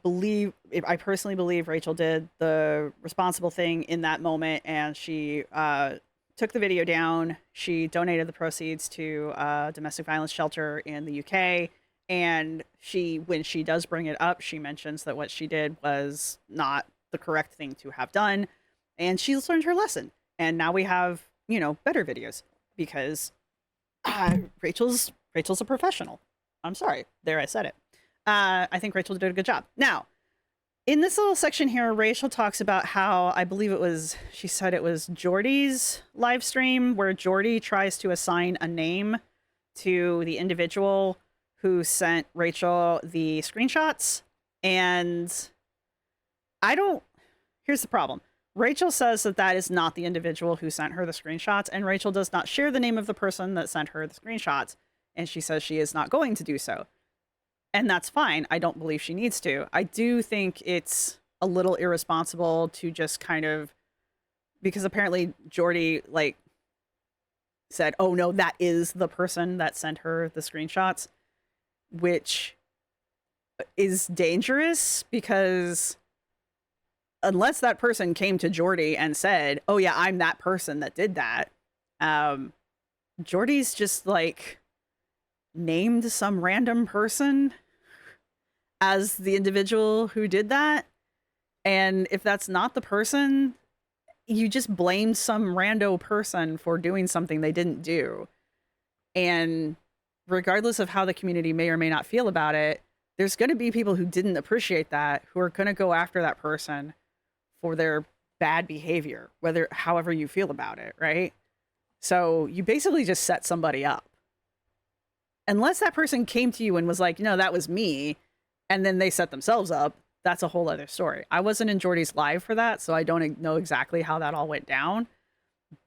personally believe Rachel did the responsible thing in that moment, and she took the video down. She donated the proceeds to a domestic violence shelter in the UK. And when she does bring it up, she mentions that what she did was not the correct thing to have done. And she's learned her lesson. And now we have, better videos, because Rachel's a professional. I'm sorry. There, I said it. I think Rachel did a good job. Now, in this little section here, Rachel talks about how, she said it was Jordy's live stream, where Jordy tries to assign a name to the individual who sent Rachel the screenshots. And here's the problem. Rachel says that is not the individual who sent her the screenshots, and Rachel does not share the name of the person that sent her the screenshots, and she says she is not going to do so. And that's fine. I don't believe she needs to. I do think it's a little irresponsible to just kind of, because apparently Jordy said, oh no, that is the person that sent her the screenshots, which is dangerous, because unless that person came to Jordy and said, oh yeah, I'm that person that did that, Jordy's just named some random person as the individual who did that. And if that's not the person, you just blamed some rando person for doing something they didn't do. And regardless of how the community may or may not feel about it, there's going to be people who didn't appreciate that, who are going to go after that person for their bad behavior, however you feel about it, right? So you basically just set somebody up. Unless that person came to you and was like, no, that was me, and then they set themselves up, that's a whole other story. I wasn't in Jordy's live for that, so I don't know exactly how that all went down.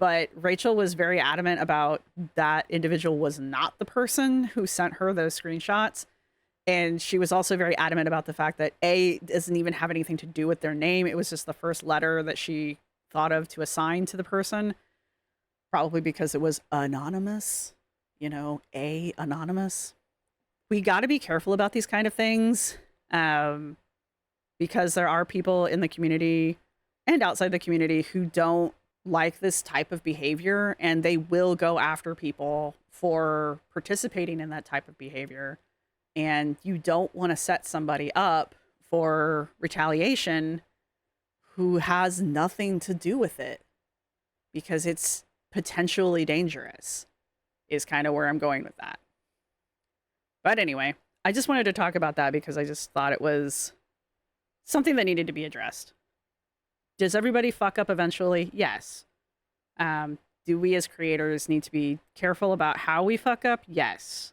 But Rachel was very adamant about that individual was not the person who sent her those screenshots. And she was also very adamant about the fact that A doesn't even have anything to do with their name. It was just the first letter that she thought of to assign to the person, probably because it was anonymous. A anonymous. We got to be careful about these kind of things, because there are people in the community and outside the community who don't like this type of behavior, and they will go after people for participating in that type of behavior. And you don't want to set somebody up for retaliation who has nothing to do with it, because it's potentially dangerous, is kind of where I'm going with that. But anyway, I just wanted to talk about that because I just thought it was something that needed to be addressed. Does everybody fuck up eventually? Yes. Do we as creators need to be careful about how we fuck up? Yes.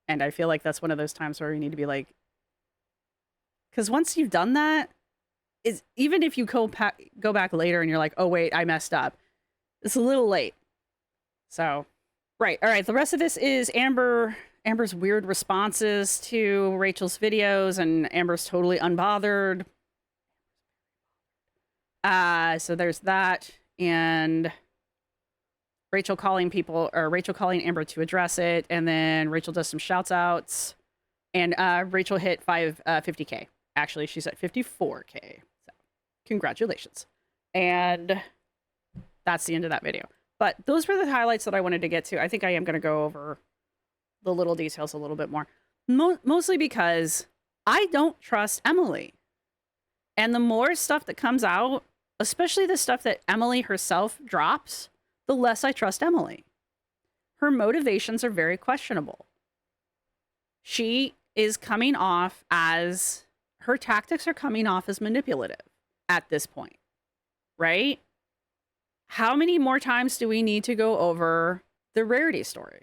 And I feel like that's one of those times where we need to be like, because once you've done that, is even if you go back later and you're like, oh wait, I messed up, it's a little late. So, right, all right. The rest of this is Amber's weird responses to Rachel's videos, and Amber's totally unbothered. So there's that, and Rachel calling Amber to address it, and then Rachel does some shouts outs, and Rachel hit 50K. Actually, she's at 54K. So congratulations. And that's the end of that video. But those were the highlights that I wanted to get to. I think I am going to go over the little details a little bit more. Mostly because I don't trust Emily. And the more stuff that comes out, especially the stuff that Emily herself drops, the less I trust Emily. Her motivations are very questionable. She is coming off as, her tactics are coming off as manipulative at this point, right? How many more times do we need to go over the Rarity story?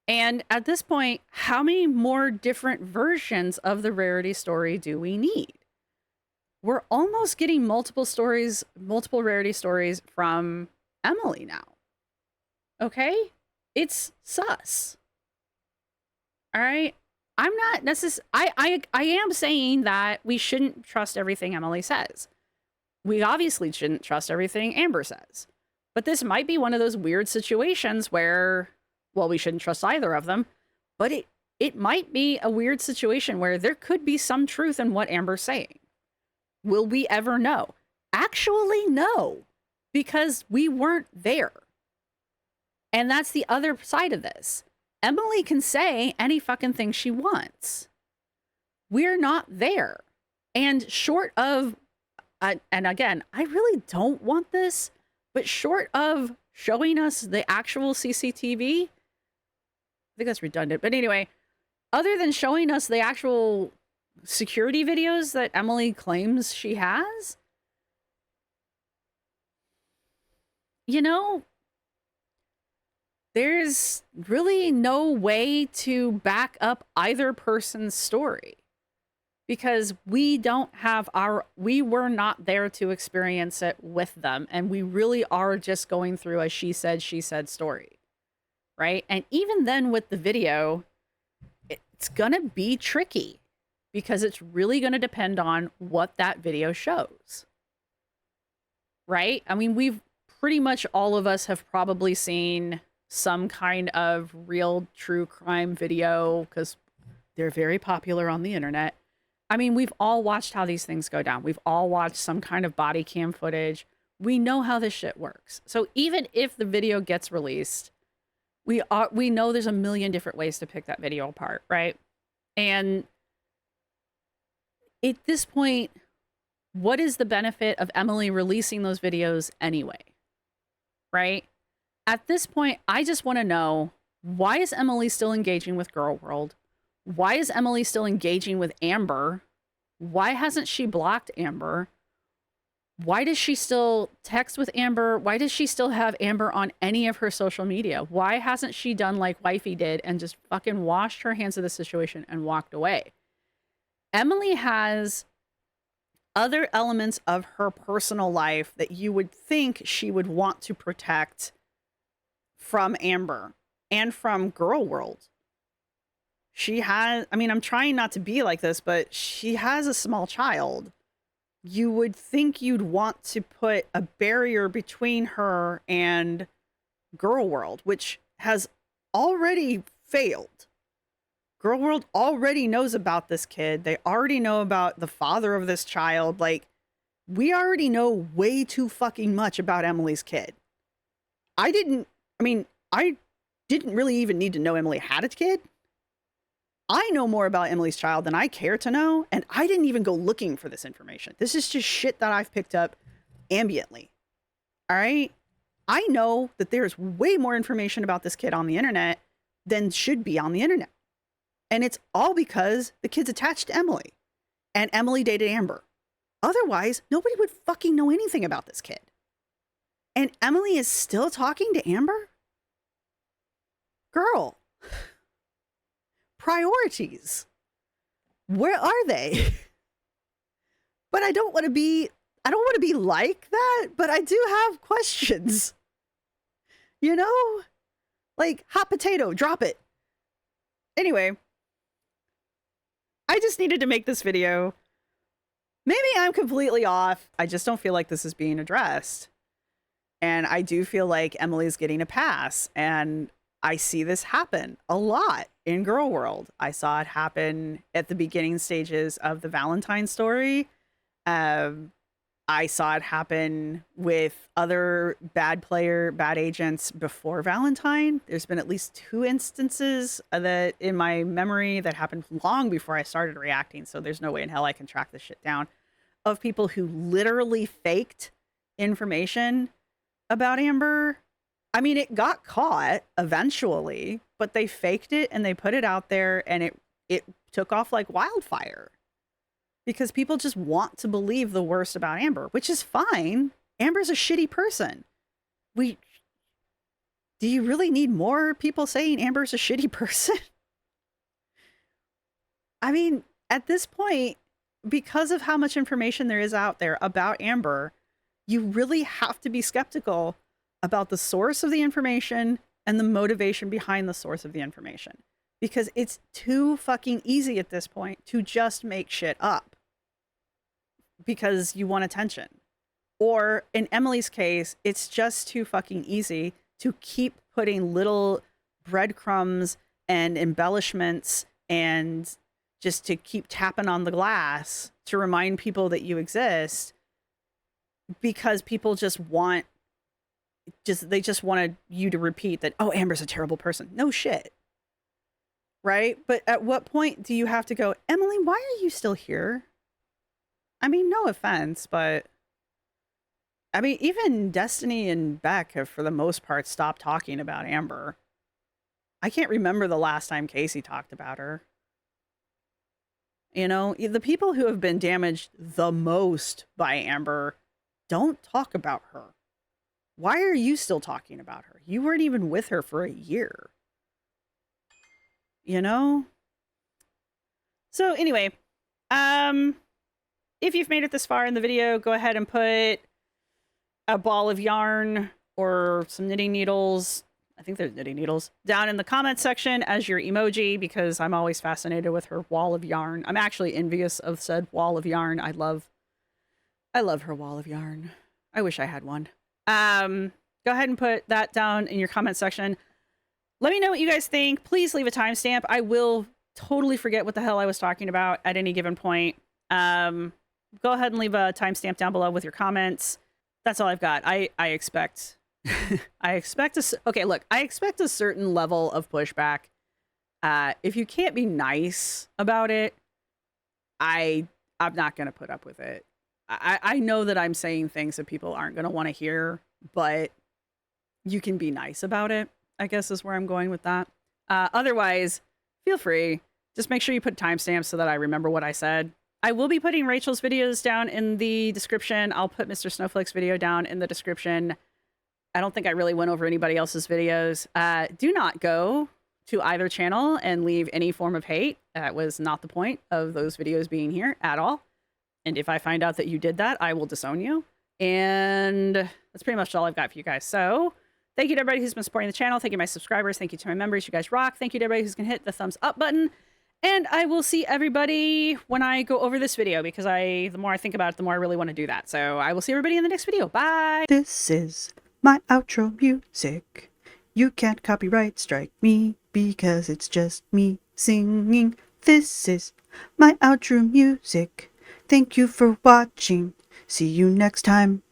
And at this point, how many more different versions of the Rarity story do we need? We're almost getting multiple Rarity stories from Emily now. Okay? It's sus. All right? I'm not necessarily, I am saying that we shouldn't trust everything Emily says. We obviously shouldn't trust everything Amber says. But this might be one of those weird situations where, well, we shouldn't trust either of them, but it might be a weird situation where there could be some truth in what Amber's saying. Will we ever know? Actually, no, because we weren't there. And that's the other side of this. Emily can say any fucking thing she wants. We're not there. And short of, and again, I really don't want this, but short of showing us the actual CCTV, I think that's redundant. But anyway, other than showing us the actual security videos that Emily claims she has, you know, there's really no way to back up either person's story because we were not there to experience it with them. And we really are just going through a she said story, right? And even then with the video, it's going to be tricky because it's really going to depend on what that video shows, right? I mean, we've pretty much all of us have probably seen some kind of real true crime video because they're very popular on the internet. I mean, we've all watched how these things go down. We've all watched some kind of body cam footage. We know how this shit works. So even if the video gets released, we know there's a million different ways to pick that video apart, right? And at this point, what is the benefit of Emily releasing those videos anyway? Right? At this point, I just want to know, why is Emily still engaging with Girl World? Why is Emily still engaging with Amber? Why hasn't she blocked Amber? Why does she still text with Amber? Why does she still have Amber on any of her social media? Why hasn't she done like Wifey did and just fucking washed her hands of the situation and walked away? Emily has other elements of her personal life that you would think she would want to protect from Amber and from Girl World. She has, I mean, I'm trying not to be like this, but she has a small child. You would think you'd want to put a barrier between her and Girl World, which has already failed. Girl World already knows about this kid. They already know about the father of this child. Like, we already know way too fucking much about Emily's kid. I didn't really even need to know Emily had a kid. I know more about Emily's child than I care to know, and I didn't even go looking for this information. This is just shit that I've picked up ambiently. All right? I know that there's way more information about this kid on the internet than should be on the internet. And it's all because the kid's attached to Emily, and Emily dated Amber. Otherwise, nobody would fucking know anything about this kid. And Emily is still talking to Amber? Girl, priorities. Where are they? But I don't want to be like that, but I do have questions. You know? Like, hot potato, drop it. Anyway, I just needed to make this video. Maybe I'm completely off. I just don't feel like this is being addressed. And I do feel like Emily's getting a pass. And I see this happen a lot in girl world. I saw it happen at the beginning stages of the Valentine story. I saw it happen with other bad agents before Valentine. There's been at least 2 instances that in my memory that happened long before I started reacting. So there's no way in hell I can track this shit down, of people who literally faked information about Amber. I mean, it got caught eventually, but they faked it and they put it out there, and it took off like wildfire. Because people just want to believe the worst about Amber, which is fine. Amber's a shitty person. Do you really need more people saying Amber's a shitty person? I mean, at this point, because of how much information there is out there about Amber, you really have to be skeptical about the source of the information and the motivation behind the source of the information. Because it's too fucking easy at this point to just make shit up because you want attention. Or in Emily's case, it's just too fucking easy to keep putting little breadcrumbs and embellishments and just to keep tapping on the glass to remind people that you exist, because people just want you to repeat that, oh, Amber's a terrible person. No shit. Right? But at what point do you have to go, Emily, why are you still here? I mean, no offense, but I mean, even Destiny and Beck have, for the most part, stopped talking about Amber. I can't remember the last time Casey talked about her. You know, the people who have been damaged the most by Amber don't talk about her. Why are you still talking about her? You weren't even with her for a year. You know? So anyway, if you've made it this far in the video, go ahead and put a ball of yarn or some knitting needles, I think there's knitting needles, down in the comment section as your emoji, because I'm always fascinated with her wall of yarn. I'm actually envious of said wall of yarn. I love her wall of yarn. I wish I had one. Go ahead and put that down in your comment section. Let me know what you guys think. Please leave a timestamp. I will totally forget what the hell I was talking about at any given point. Go ahead and leave a timestamp down below with your comments. That's all I've got. I expect I expect a certain level of pushback. If you can't be nice about it, I'm not going to put up with it. I know that I'm saying things that people aren't going to want to hear, but you can be nice about it, I guess is where I'm going with that. Otherwise, feel free. Just make sure you put timestamps so that I remember what I said. I will be putting Rachel's videos down in the description. I'll put Mr. Snowflake's video down in the description. I don't think I really went over anybody else's videos. Do not go to either channel and leave any form of hate. That was not the point of those videos being here at all. And if I find out that you did that, I will disown you. And that's pretty much all I've got for you guys. So thank you to everybody who's been supporting the channel. Thank you to my subscribers. Thank you to my members. You guys rock. Thank you to everybody who's going to hit the thumbs up button. And I will see everybody when I go over this video, because the more I think about it, the more I really want to do that. So I will see everybody in the next video. Bye. This is my outro music. You can't copyright strike me because it's just me singing. This is my outro music. Thank you for watching. See you next time.